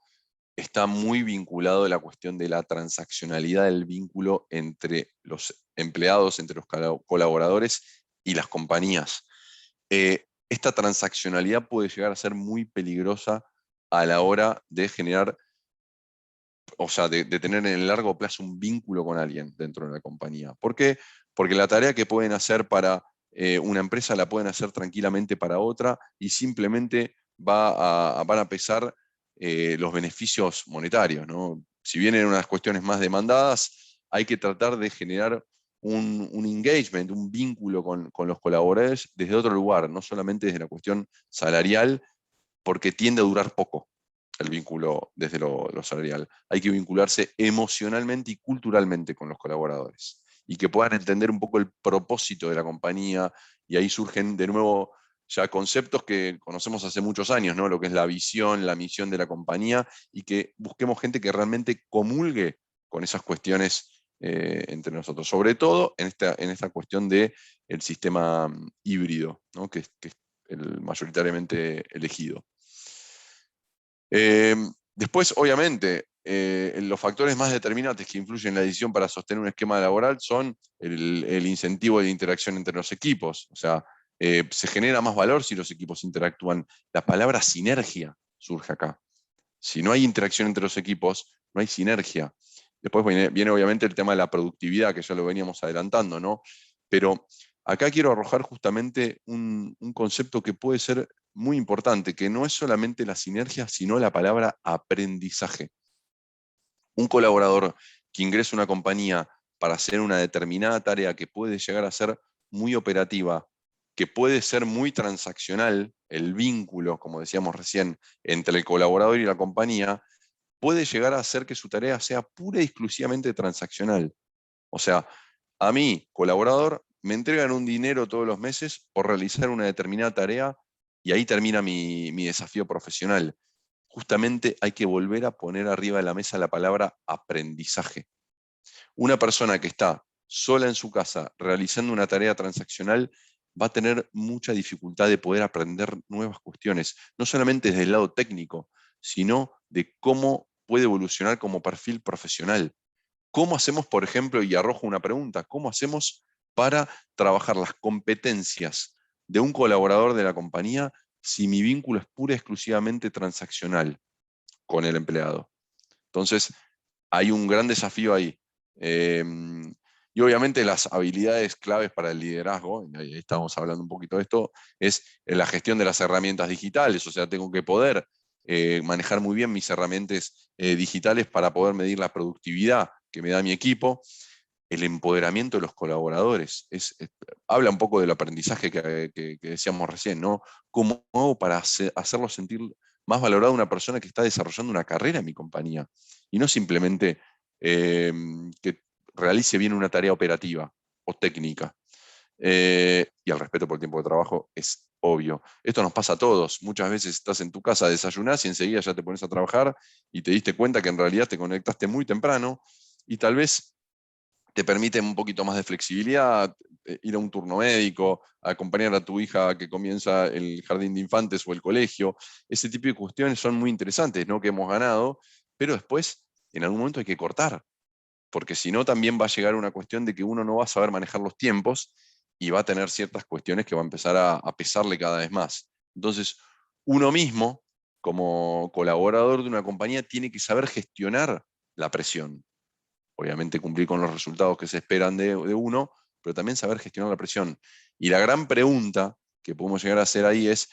Speaker 4: está muy vinculado a la cuestión de la transaccionalidad del vínculo entre los empleados, entre los colaboradores y las compañías. Esta transaccionalidad puede llegar a ser muy peligrosa a la hora de generar, o sea, de tener en el largo plazo un vínculo con alguien dentro de la compañía. ¿Por qué? Porque la tarea que pueden hacer para una empresa la pueden hacer tranquilamente para otra, y simplemente van a pesar los beneficios monetarios, ¿no? si vienen unas cuestiones más demandadas, hay que tratar de generar un engagement, un vínculo con los colaboradores desde otro lugar, no solamente desde la cuestión salarial, porque tiende a durar poco el vínculo desde lo salarial. Hay que vincularse emocionalmente y culturalmente con los colaboradores y que puedan entender un poco el propósito de la compañía, y ahí surgen de nuevo ya conceptos que conocemos hace muchos años, ¿no? Lo que es la visión, la misión de la compañía, y que busquemos gente que realmente comulgue con esas cuestiones entre nosotros, sobre todo en esta cuestión del sistema híbrido, ¿no? que es el mayoritariamente elegido. Después, obviamente, los factores más determinantes que influyen en la decisión para sostener un esquema laboral son el incentivo de interacción entre los equipos. O sea, se genera más valor si los equipos interactúan. La palabra sinergia surge acá. Si no hay interacción entre los equipos, no hay sinergia. Después viene obviamente el tema de la productividad, que ya lo veníamos adelantando, ¿no? Pero acá quiero arrojar justamente un concepto que puede ser muy importante, que no es solamente la sinergia, sino la palabra aprendizaje. Un colaborador que ingresa a una compañía para hacer una determinada tarea que puede llegar a ser muy operativa, que puede ser muy transaccional, el vínculo, como decíamos recién, entre el colaborador y la compañía, puede llegar a hacer que su tarea sea pura y exclusivamente transaccional. O sea, a mí, colaborador, me entregan un dinero todos los meses por realizar una determinada tarea y ahí termina mi desafío profesional. Justamente hay que volver a poner arriba de la mesa la palabra aprendizaje. Una persona que está sola en su casa realizando una tarea transaccional va a tener mucha dificultad de poder aprender nuevas cuestiones, no solamente desde el lado técnico, sino de cómo puede evolucionar como perfil profesional. ¿Cómo hacemos, por ejemplo, y arrojo una pregunta, cómo hacemos para trabajar las competencias de un colaborador de la compañía si mi vínculo es pura y exclusivamente transaccional con el empleado? Entonces, hay un gran desafío ahí. Y obviamente las habilidades claves para el liderazgo, y ahí estamos hablando un poquito de esto, es la gestión de las herramientas digitales. O sea, tengo que poder manejar muy bien mis herramientas digitales para poder medir la productividad que me da mi equipo. El empoderamiento de los colaboradores. Habla un poco del aprendizaje que decíamos recién, ¿no? ¿Cómo hago para hacerlo sentir más valorado una persona que está desarrollando una carrera en mi compañía? Y no simplemente que realice bien una tarea operativa o técnica. Y el respeto por el tiempo de trabajo es obvio. Esto nos pasa a todos. Muchas veces estás en tu casa, desayunás y enseguida ya te pones a trabajar y te diste cuenta que en realidad te conectaste muy temprano y tal vez te permite un poquito más de flexibilidad, ir a un turno médico, acompañar a tu hija que comienza el jardín de infantes o el colegio. Ese tipo de cuestiones son muy interesantes, ¿no? Que hemos ganado, pero después en algún momento hay que cortar, porque si no también va a llegar una cuestión de que uno no va a saber manejar los tiempos y va a tener ciertas cuestiones que va a empezar a pesarle cada vez más. Entonces, uno mismo, como colaborador de una compañía, tiene que saber gestionar la presión. Obviamente cumplir con los resultados que se esperan de uno, pero también saber gestionar la presión. Y la gran pregunta que podemos llegar a hacer ahí es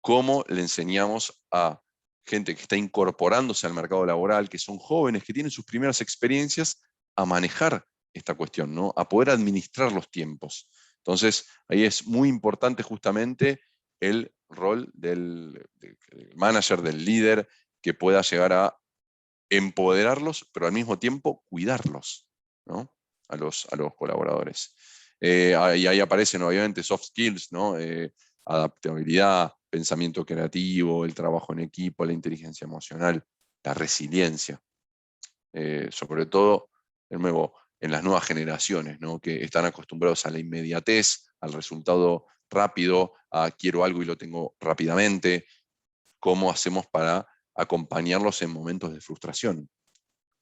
Speaker 4: cómo le enseñamos a gente que está incorporándose al mercado laboral, que son jóvenes, que tienen sus primeras experiencias, a manejar esta cuestión, ¿no? A poder administrar los tiempos. Entonces, ahí es muy importante justamente el rol del manager, del líder, que pueda llegar a empoderarlos, pero al mismo tiempo cuidarlos, ¿no? a los colaboradores. Y ahí aparecen obviamente soft skills, ¿no? Adaptabilidad, pensamiento creativo, el trabajo en equipo, la inteligencia emocional, la resiliencia. Sobre todo, de nuevo, en las nuevas generaciones, ¿no? Que están acostumbrados a la inmediatez, al resultado rápido, a quiero algo y lo tengo rápidamente. ¿Cómo hacemos para acompañarlos en momentos de frustración?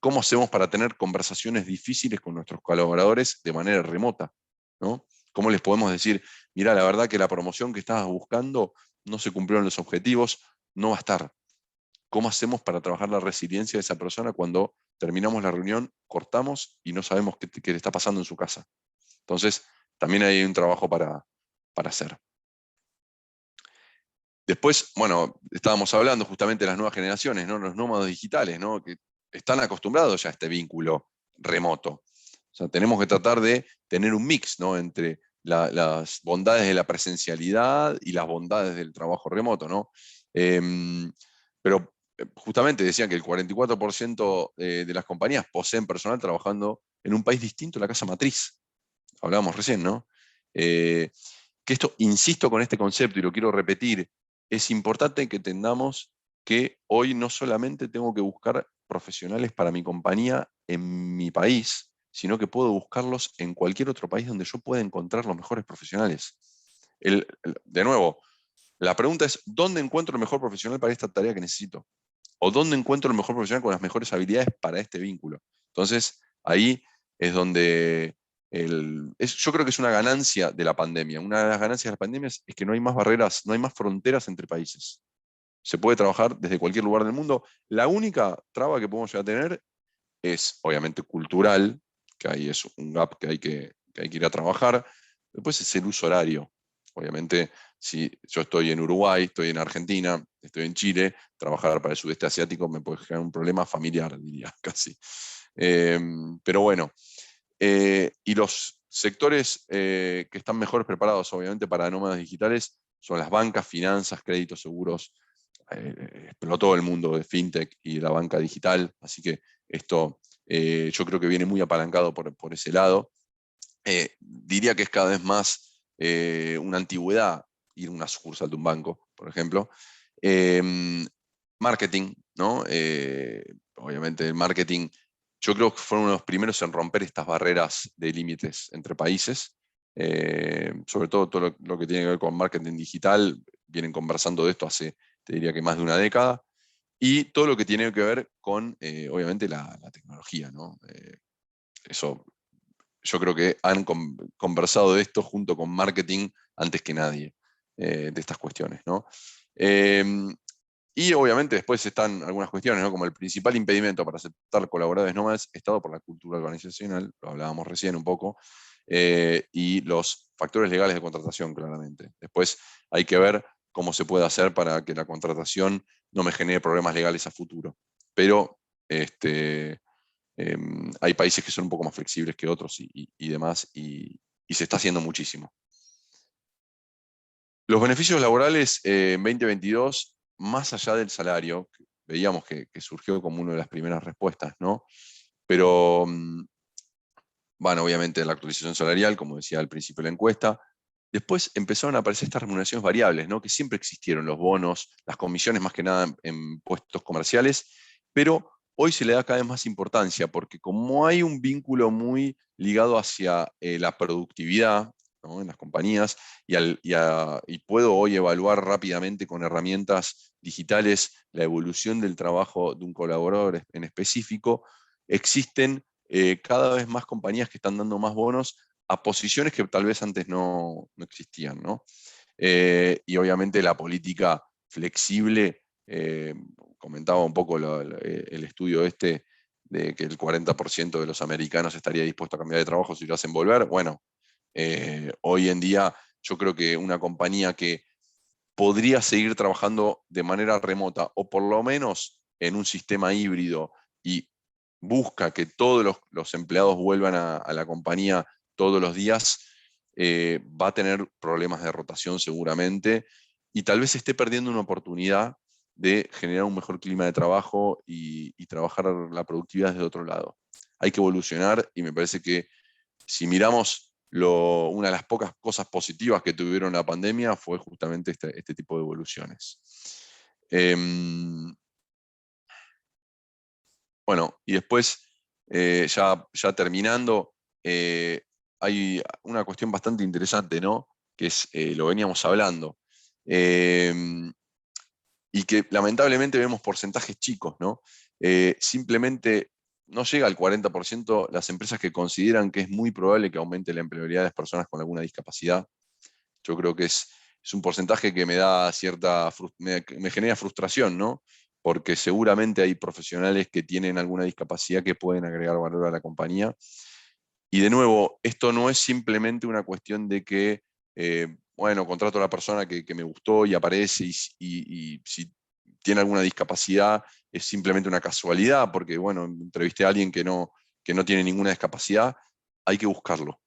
Speaker 4: ¿Cómo hacemos para tener conversaciones difíciles con nuestros colaboradores de manera remota? ¿No? ¿Cómo les podemos decir, mira, la verdad que la promoción que estabas buscando no se cumplieron los objetivos, no va a estar? ¿Cómo hacemos para trabajar la resiliencia de esa persona cuando terminamos la reunión, cortamos y no sabemos qué le está pasando en su casa? Entonces, también hay un trabajo para hacer. Después, bueno, estábamos hablando justamente de las nuevas generaciones, ¿no? Los nómadas digitales, ¿no? Que están acostumbrados ya a este vínculo remoto. O sea, tenemos que tratar de tener un mix, ¿no?, entre las bondades de la presencialidad y las bondades del trabajo remoto, ¿no? Pero justamente decían que el 44% de las compañías poseen personal trabajando en un país distinto a la casa matriz. Hablábamos recién, ¿no? Que esto, insisto con este concepto y lo quiero repetir, es importante que entendamos que hoy no solamente tengo que buscar profesionales para mi compañía en mi país, sino que puedo buscarlos en cualquier otro país donde yo pueda encontrar los mejores profesionales. De nuevo, la pregunta es, ¿dónde encuentro el mejor profesional para esta tarea que necesito? ¿O dónde encuentro el mejor profesional con las mejores habilidades para este vínculo? Entonces, ahí es donde yo creo que es una ganancia de la pandemia. Una de las ganancias de la pandemia es que no hay más barreras, no hay más fronteras entre países. Se puede trabajar desde cualquier lugar del mundo. La única traba que podemos llegar a tener es, obviamente, cultural, que ahí es un gap que hay que ir a trabajar. Después es el uso horario. Obviamente, si yo estoy en Uruguay, estoy en Argentina, estoy en Chile, trabajar para el sudeste asiático me puede generar un problema familiar, diría, casi. Pero bueno, y los sectores que están mejor preparados, obviamente, para nómadas digitales son las bancas, finanzas, créditos, seguros. Explotó el mundo de fintech y la banca digital, así que esto yo creo que viene muy apalancado por ese lado. Diría que es cada vez más una antigüedad ir a una sucursal de un banco, por ejemplo. Marketing, ¿no? Obviamente el marketing, yo creo que fueron uno de los primeros en romper estas barreras de límites entre países. Sobre todo lo que tiene que ver con marketing digital, vienen conversando de esto hace, te diría que más de una década, y todo lo que tiene que ver con, obviamente, la tecnología, ¿no? Eso, yo creo que han conversado de esto junto con marketing antes que nadie, de estas cuestiones, ¿no? Y obviamente después están algunas cuestiones, ¿no? Como el principal impedimento para aceptar colaboradores nómadas estado por la cultura organizacional, lo hablábamos recién un poco, y los factores legales de contratación, claramente. Después hay que ver cómo se puede hacer para que la contratación no me genere problemas legales a futuro. Pero hay países que son un poco más flexibles que otros y demás, y se está haciendo muchísimo. Los beneficios laborales en 2022, más allá del salario, veíamos que surgió como una de las primeras respuestas, ¿no? Pero bueno, obviamente la actualización salarial, como decía al principio de la encuesta. Después empezaron a aparecer estas remuneraciones variables, ¿no? Que siempre existieron, los bonos, las comisiones más que nada en puestos comerciales, pero hoy se le da cada vez más importancia, porque como hay un vínculo muy ligado hacia la productividad, ¿no?, en las compañías, y puedo hoy evaluar rápidamente con herramientas digitales la evolución del trabajo de un colaborador en específico, existen cada vez más compañías que están dando más bonos a posiciones que tal vez antes no existían, ¿no? Y obviamente la política flexible, comentaba un poco el estudio este de que el 40% de los americanos estaría dispuesto a cambiar de trabajo si lo hacen volver. Bueno, hoy en día yo creo que una compañía que podría seguir trabajando de manera remota o por lo menos en un sistema híbrido y busca que todos los empleados vuelvan a la compañía todos los días, va a tener problemas de rotación seguramente y tal vez esté perdiendo una oportunidad de generar un mejor clima de trabajo y trabajar la productividad desde otro lado. Hay que evolucionar y me parece que si miramos una de las pocas cosas positivas que tuvieron la pandemia fue justamente este tipo de evoluciones. Bueno, y después, ya terminando, hay una cuestión bastante interesante, ¿no? Que es, lo veníamos hablando, y que lamentablemente vemos porcentajes chicos, ¿no? Simplemente no llega al 40% las empresas que consideran que es muy probable que aumente la empleabilidad de las personas con alguna discapacidad. Yo creo que es un porcentaje que me da me genera frustración, ¿no? Porque seguramente hay profesionales que tienen alguna discapacidad que pueden agregar valor a la compañía. Y de nuevo, esto no es simplemente una cuestión de que, bueno, contrato a la persona que me gustó y aparece y si tiene alguna discapacidad, es simplemente una casualidad, porque bueno, entrevisté a alguien que no tiene ninguna discapacidad. Hay que buscarlo,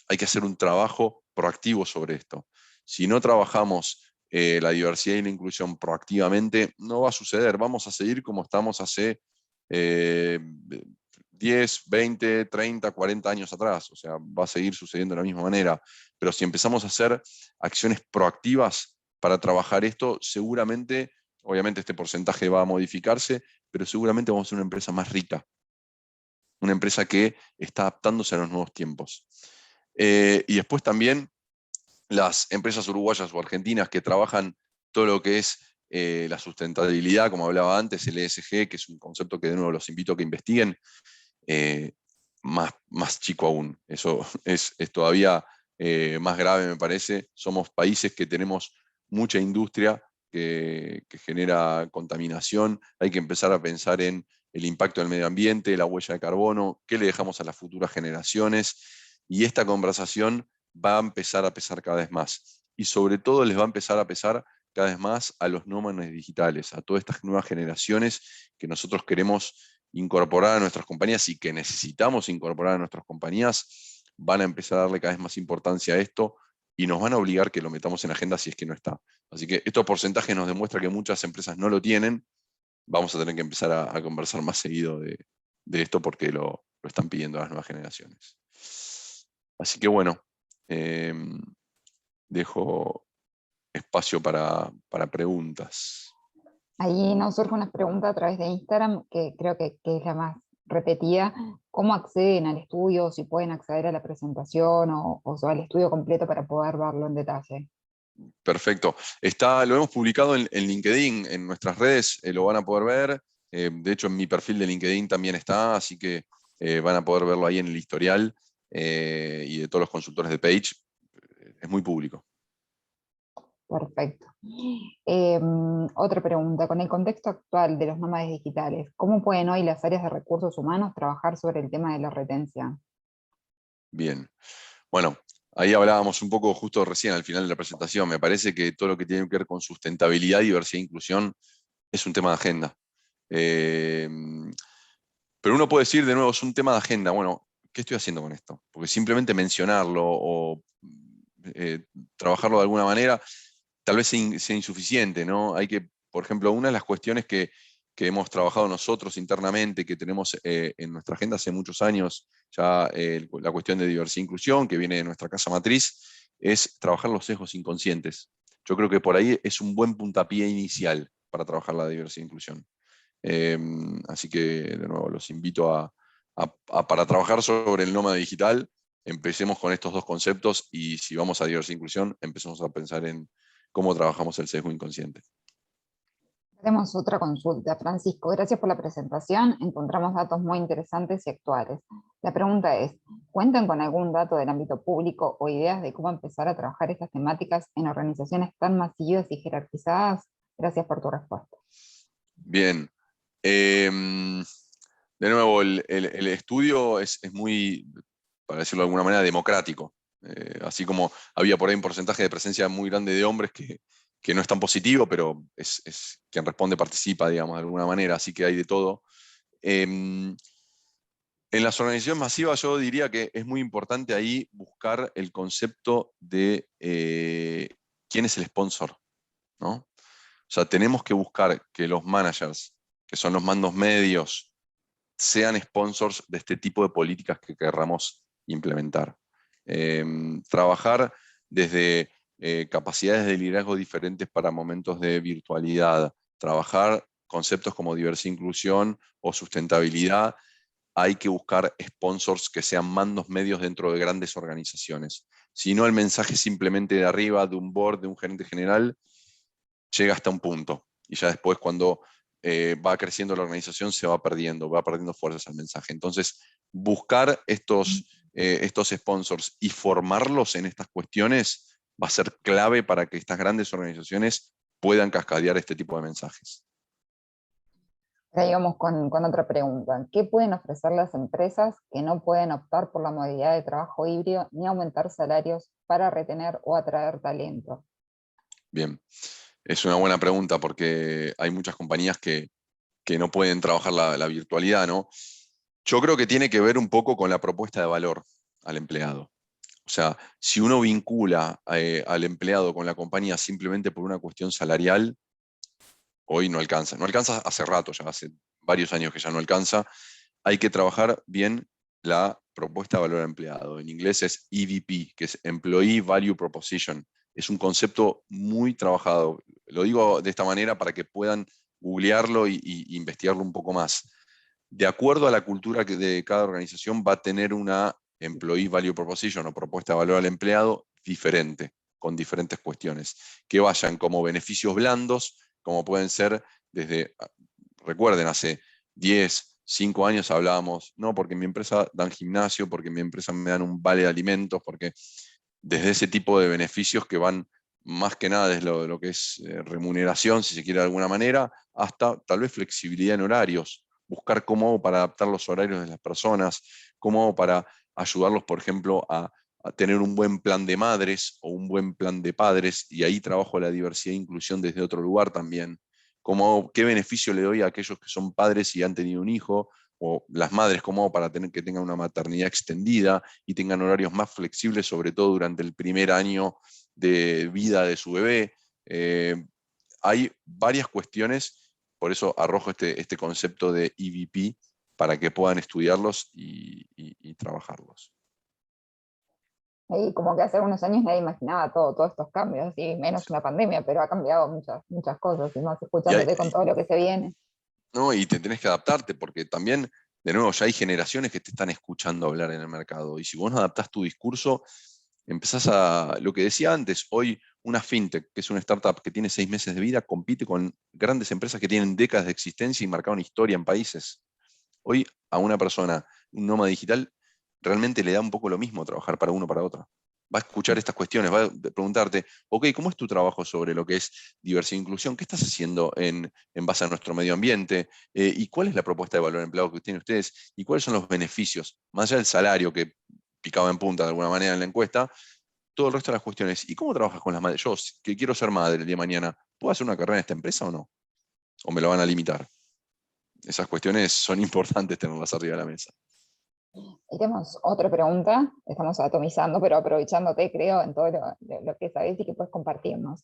Speaker 4: hay que hacer un trabajo proactivo sobre esto. Si no trabajamos la diversidad y la inclusión proactivamente, no va a suceder. Vamos a seguir como estamos hace 10, 20, 30, 40 años atrás. O sea, va a seguir sucediendo de la misma manera. Pero si empezamos a hacer acciones proactivas para trabajar esto, seguramente, obviamente este porcentaje va a modificarse, pero seguramente vamos a ser una empresa más rica. Una empresa que está adaptándose a los nuevos tiempos. Y después también las empresas uruguayas o argentinas que trabajan todo lo que es la sustentabilidad, como hablaba antes, el ESG, que es un concepto que de nuevo los invito a que investiguen, más chico aún. Eso es todavía más grave, me parece. Somos países que tenemos mucha industria que genera contaminación. Hay que empezar a pensar en el impacto del medio ambiente, la huella de carbono, qué le dejamos a las futuras generaciones. Y esta conversación va a empezar a pesar cada vez más. Y sobre todo les va a empezar a pesar cada vez más a los nómadas digitales, a todas estas nuevas generaciones que nosotros queremos incorporar a nuestras compañías y que necesitamos incorporar a nuestras compañías, van a empezar a darle cada vez más importancia a esto y nos van a obligar que lo metamos en agenda si es que no está. Así que estos porcentajes nos demuestran que muchas empresas no lo tienen. Vamos a tener que empezar a conversar más seguido de esto porque lo están pidiendo las nuevas generaciones. Así que bueno, dejo espacio para preguntas.
Speaker 3: Ahí nos surge una pregunta a través de Instagram, que creo que es la más repetida. ¿Cómo acceden al estudio? Si pueden acceder a la presentación o al estudio completo para poder verlo en detalle.
Speaker 4: Perfecto. Lo hemos publicado en LinkedIn, en nuestras redes, lo van a poder ver. De hecho, en mi perfil de LinkedIn también está, así que van a poder verlo ahí en el historial y de todos los consultores de Page. Es muy público.
Speaker 3: Perfecto. Otra pregunta, con el contexto actual de los nómades digitales, ¿cómo pueden hoy las áreas de recursos humanos trabajar sobre el tema de la retención?
Speaker 4: Bien. Bueno, ahí hablábamos un poco justo recién al final de la presentación. Me parece que todo lo que tiene que ver con sustentabilidad, diversidad e inclusión es un tema de agenda. Pero uno puede decir de nuevo, es un tema de agenda. Bueno, ¿qué estoy haciendo con esto? Porque simplemente mencionarlo o trabajarlo de alguna manera tal vez sea insuficiente, ¿no? Hay que, por ejemplo, una de las cuestiones que hemos trabajado nosotros internamente, que tenemos en nuestra agenda hace muchos años, ya la cuestión de diversidad e inclusión, que viene de nuestra casa matriz, es trabajar los sesgos inconscientes. Yo creo que por ahí es un buen puntapié inicial para trabajar la diversidad e inclusión. Así que, de nuevo, los invito para trabajar sobre el nómada digital, empecemos con estos dos conceptos y si vamos a diversidad e inclusión, empecemos a pensar en cómo trabajamos el sesgo inconsciente.
Speaker 3: Tenemos otra consulta. Francisco, gracias por la presentación. Encontramos datos muy interesantes y actuales. La pregunta es, ¿cuentan con algún dato del ámbito público o ideas de cómo empezar a trabajar estas temáticas en organizaciones tan masivas y jerarquizadas? Gracias por tu respuesta.
Speaker 4: Bien. De nuevo, el estudio es muy, para decirlo de alguna manera, democrático. Así como había por ahí un porcentaje de presencia muy grande de hombres que no es tan positivo, pero es quien responde participa, digamos, de alguna manera, así que hay de todo. En las organizaciones masivas yo diría que es muy importante ahí buscar el concepto de quién es el sponsor, ¿no? O sea, tenemos que buscar que los managers, que son los mandos medios, sean sponsors de este tipo de políticas que querramos implementar. Trabajar desde capacidades de liderazgo diferentes para momentos de virtualidad, trabajar conceptos como diversidad e inclusión o sustentabilidad. Hay que buscar sponsors que sean mandos medios dentro de grandes organizaciones. Si no, el mensaje simplemente de arriba, de un board, de un gerente general, llega hasta un punto. Y ya después, cuando va creciendo la organización, se va perdiendo fuerzas al mensaje. Entonces, buscar estos sponsors y formarlos en estas cuestiones va a ser clave para que estas grandes organizaciones puedan cascadear este tipo de mensajes.
Speaker 3: Ahora íbamos con otra pregunta. ¿Qué pueden ofrecer las empresas que no pueden optar por la modalidad de trabajo híbrido ni aumentar salarios para retener o atraer talento?
Speaker 4: Bien, es una buena pregunta porque hay muchas compañías que que no pueden trabajar la virtualidad, ¿no? Yo creo que tiene que ver un poco con la propuesta de valor al empleado. O sea, si uno vincula al empleado con la compañía simplemente por una cuestión salarial, hoy no alcanza. No alcanza hace rato, ya hace varios años que ya no alcanza. Hay que trabajar bien la propuesta de valor al empleado. En inglés es EVP, que es Employee Value Proposition. Es un concepto muy trabajado. Lo digo de esta manera para que puedan googlearlo y investigarlo un poco más. De acuerdo a la cultura de cada organización, va a tener una Employee Value Proposition o propuesta de valor al empleado diferente, con diferentes cuestiones, que vayan como beneficios blandos, como pueden ser desde, recuerden, hace 10, 5 años hablábamos, no, porque en mi empresa dan gimnasio, porque en mi empresa me dan un vale de alimentos, porque desde ese tipo de beneficios que van más que nada desde lo que es remuneración, si se quiere de alguna manera, hasta tal vez flexibilidad en horarios, buscar cómo hago para adaptar los horarios de las personas, cómo hago para ayudarlos, por ejemplo, a tener un buen plan de madres o un buen plan de padres, y ahí trabajo la diversidad e inclusión desde otro lugar también. ¿Qué beneficio le doy a aquellos que son padres y han tenido un hijo? O las madres, ¿cómo hago para que tengan una maternidad extendida y tengan horarios más flexibles, sobre todo durante el primer año de vida de su bebé? Hay varias cuestiones, por eso arrojo este concepto de EVP para que puedan estudiarlos y trabajarlos.
Speaker 3: Y como que hace unos años nadie imaginaba todos estos cambios, y menos una pandemia, pero ha cambiado muchas cosas, y más escuchándote con todo lo que se viene.
Speaker 4: ¿No? Y te tenés que adaptarte, porque también, de nuevo, ya hay generaciones que te están escuchando hablar en el mercado, y si vos no adaptás tu discurso, empezás a, lo que decía antes, hoy una fintech, que es una startup que tiene 6 meses de vida, compite con grandes empresas que tienen décadas de existencia y marcaron historia en países. Hoy a una persona, un nómada digital, realmente le da un poco lo mismo trabajar para uno o para otra. Va a escuchar estas cuestiones, va a preguntarte, ok, ¿cómo es tu trabajo sobre lo que es diversidad e inclusión? ¿Qué estás haciendo en base a nuestro medio ambiente? ¿Y cuál es la propuesta de valor empleado que tienen ustedes? ¿Y cuáles son los beneficios? Más allá del salario que picaba en punta de alguna manera en la encuesta, todo el resto de las cuestiones. ¿Y cómo trabajas con las madres? Yo, que quiero ser madre el día de mañana, ¿puedo hacer una carrera en esta empresa o no? ¿O me lo van a limitar? Esas cuestiones son importantes tenerlas arriba de la mesa.
Speaker 3: Y tenemos otra pregunta, estamos atomizando, pero aprovechándote, creo, en todo lo que sabés y que puedes compartirnos.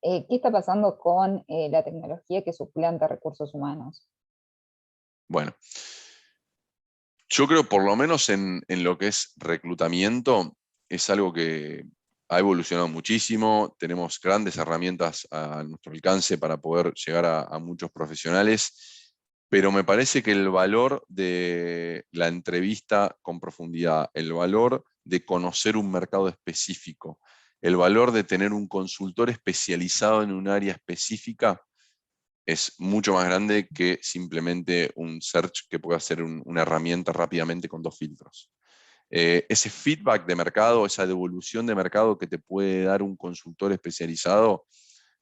Speaker 3: ¿Qué está pasando con la tecnología que suplanta recursos humanos?
Speaker 4: Bueno, yo creo por lo menos en lo que es reclutamiento, es algo que ha evolucionado muchísimo, tenemos grandes herramientas a nuestro alcance para poder llegar a muchos profesionales, pero me parece que el valor de la entrevista con profundidad, el valor de conocer un mercado específico, el valor de tener un consultor especializado en un área específica, es mucho más grande que simplemente un search que pueda ser una herramienta rápidamente con 2 filtros. Ese feedback de mercado, esa devolución de mercado que te puede dar un consultor especializado,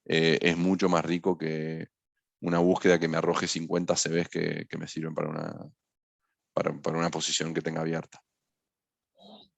Speaker 4: es mucho más rico que una búsqueda que me arroje 50 CVs que me sirven para una posición que tenga abierta.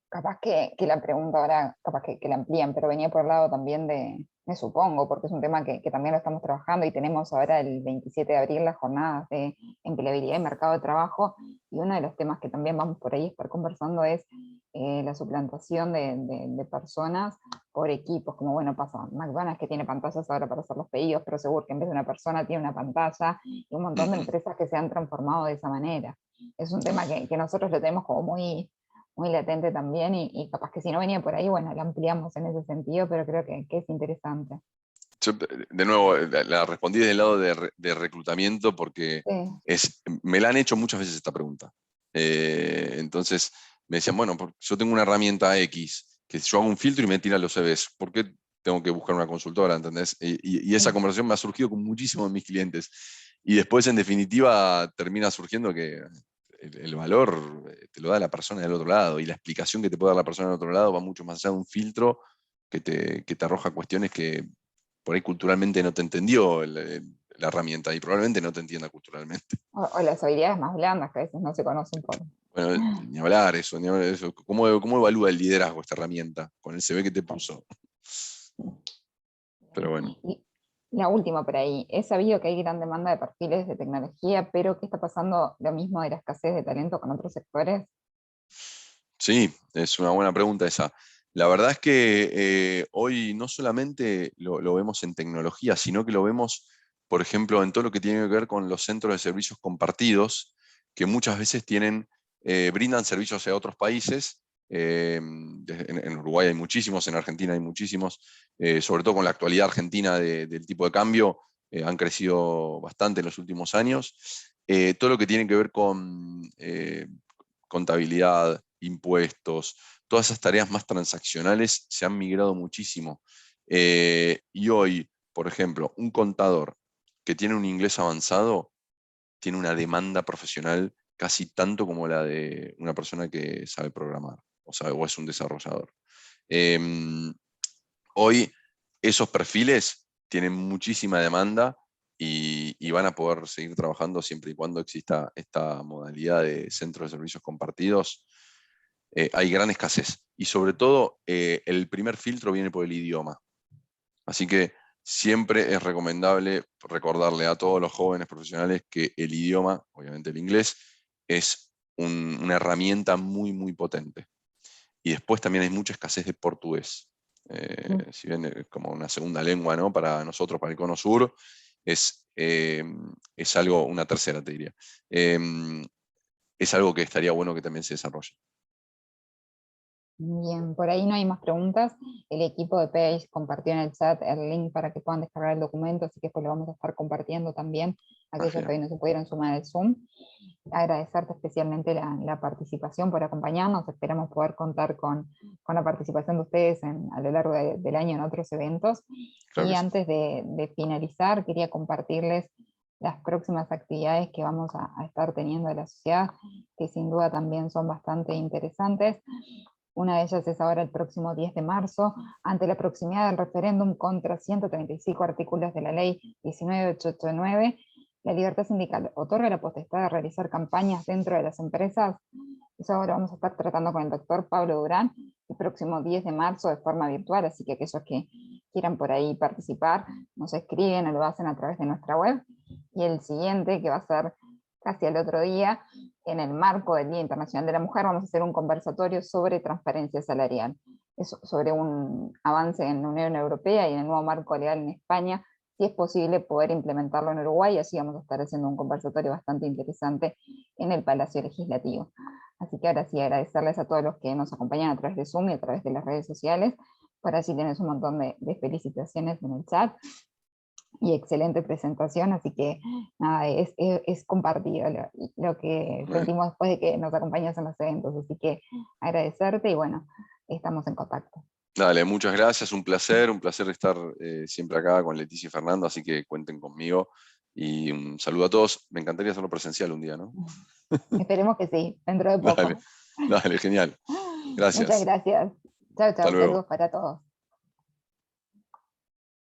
Speaker 3: Capaz que la pregunta ahora, capaz que la amplían, pero venía por el lado también me supongo, porque es un tema que también lo estamos trabajando, y tenemos ahora el 27 de abril las jornadas de empleabilidad y mercado de trabajo, y uno de los temas que también vamos por ahí a estar conversando es la suplantación de personas por equipos, como bueno, pasa McDonald's, que tiene pantallas ahora para hacer los pedidos, pero seguro que en vez de una persona tiene una pantalla, y un montón de empresas que se han transformado de esa manera. Es un tema que nosotros lo tenemos como muy latente también, y capaz que si no venía por ahí, bueno, la ampliamos en ese sentido, pero creo que es interesante.
Speaker 4: Yo, de nuevo, la respondí desde el lado de reclutamiento porque
Speaker 3: Sí.
Speaker 4: me la han hecho muchas veces esta pregunta. Entonces me decían, bueno, yo tengo una herramienta X, que yo hago un filtro y me tira los CVs, ¿por qué tengo que buscar una consultora? ¿Entendés? Y esa conversación me ha surgido con muchísimos de mis clientes. Y después, en definitiva, termina surgiendo que el valor te lo da la persona del otro lado, y la explicación que te puede dar la persona del otro lado va mucho más allá de un filtro que te arroja cuestiones que por ahí culturalmente no te entendió la herramienta, y probablemente no te entienda culturalmente.
Speaker 3: O las habilidades más blandas que a veces no se conocen por...
Speaker 4: Bueno, ni hablar eso, ni hablar eso. ¿Cómo evalúa el liderazgo esta herramienta con el CV que te puso? Pero bueno.
Speaker 3: La última por ahí. He sabido que hay gran demanda de perfiles de tecnología, pero ¿qué está pasando lo mismo de la escasez de talento con otros sectores?
Speaker 4: Sí, es una buena pregunta esa. La verdad es que hoy no solamente lo vemos en tecnología, sino que lo vemos, por ejemplo, en todo lo que tiene que ver con los centros de servicios compartidos, que muchas veces brindan servicios a otros países. En Uruguay hay muchísimos, en Argentina hay muchísimos, sobre todo con la actualidad argentina del tipo de cambio, han crecido bastante en los últimos años. Todo lo que tiene que ver con contabilidad, impuestos, todas esas tareas más transaccionales se han migrado muchísimo. Y hoy, por ejemplo, un contador que tiene un inglés avanzado tiene una demanda profesional casi tanto como la de una persona que sabe programar o es un desarrollador. Hoy esos perfiles tienen muchísima demanda y van a poder seguir trabajando siempre y cuando exista esta modalidad de centros de servicios compartidos. Hay gran escasez y sobre todo el primer filtro viene por el idioma. Así que siempre es recomendable recordarle a todos los jóvenes profesionales que el idioma, obviamente el inglés, es una herramienta muy, muy potente. Y después también hay mucha escasez de portugués. Si bien como una segunda lengua, ¿no? Para nosotros, para el Cono Sur, es algo, una tercera te diría. Es algo que estaría bueno que también se desarrolle.
Speaker 3: Bien, por ahí no hay más preguntas. El equipo de Page compartió en el chat el link para que puedan descargar el documento, así que después lo vamos a estar compartiendo también a aquellos que hoy no se pudieron sumar al Zoom. Agradecerte especialmente la participación por acompañarnos. Esperamos poder contar con la participación de ustedes a lo largo del año en otros eventos.
Speaker 4: Claro
Speaker 3: y
Speaker 4: que sí.
Speaker 3: antes de finalizar, quería compartirles las próximas actividades que vamos a estar teniendo en la sociedad, que sin duda también son bastante interesantes. Una de ellas es ahora el próximo 10 de marzo, ante la proximidad del referéndum contra 135 artículos de la ley 19889. La libertad sindical otorga la potestad de realizar campañas dentro de las empresas. Eso ahora vamos a estar tratando con el doctor Pablo Durán el próximo 10 de marzo de forma virtual, así que aquellos que quieran por ahí participar nos escriben o lo hacen a través de nuestra web. Y el siguiente, que va a ser casi al otro día, en el marco del Día Internacional de la Mujer, vamos a hacer un conversatorio sobre transparencia salarial, sobre un avance en la Unión Europea y en el nuevo marco legal en España, si es posible poder implementarlo en Uruguay. Así vamos a estar haciendo un conversatorio bastante interesante en el Palacio Legislativo. Así que ahora sí, agradecerles a todos los que nos acompañan a través de Zoom y a través de las redes sociales. Por allí tenés un montón de felicitaciones en el chat y excelente presentación, así que nada, es compartido lo que sentimos después de que nos acompañas en los eventos, así que agradecerte y bueno, estamos en contacto.
Speaker 4: Dale, muchas gracias, un placer estar siempre acá con Leticia y Fernando, así que cuenten conmigo y un saludo a todos. Me encantaría hacerlo presencial un día, ¿no?
Speaker 3: Esperemos que sí, dentro de poco.
Speaker 4: Dale, genial. Gracias.
Speaker 3: Muchas gracias. Chao,
Speaker 4: Hasta
Speaker 3: chao,
Speaker 4: luego.
Speaker 3: saludos para todos.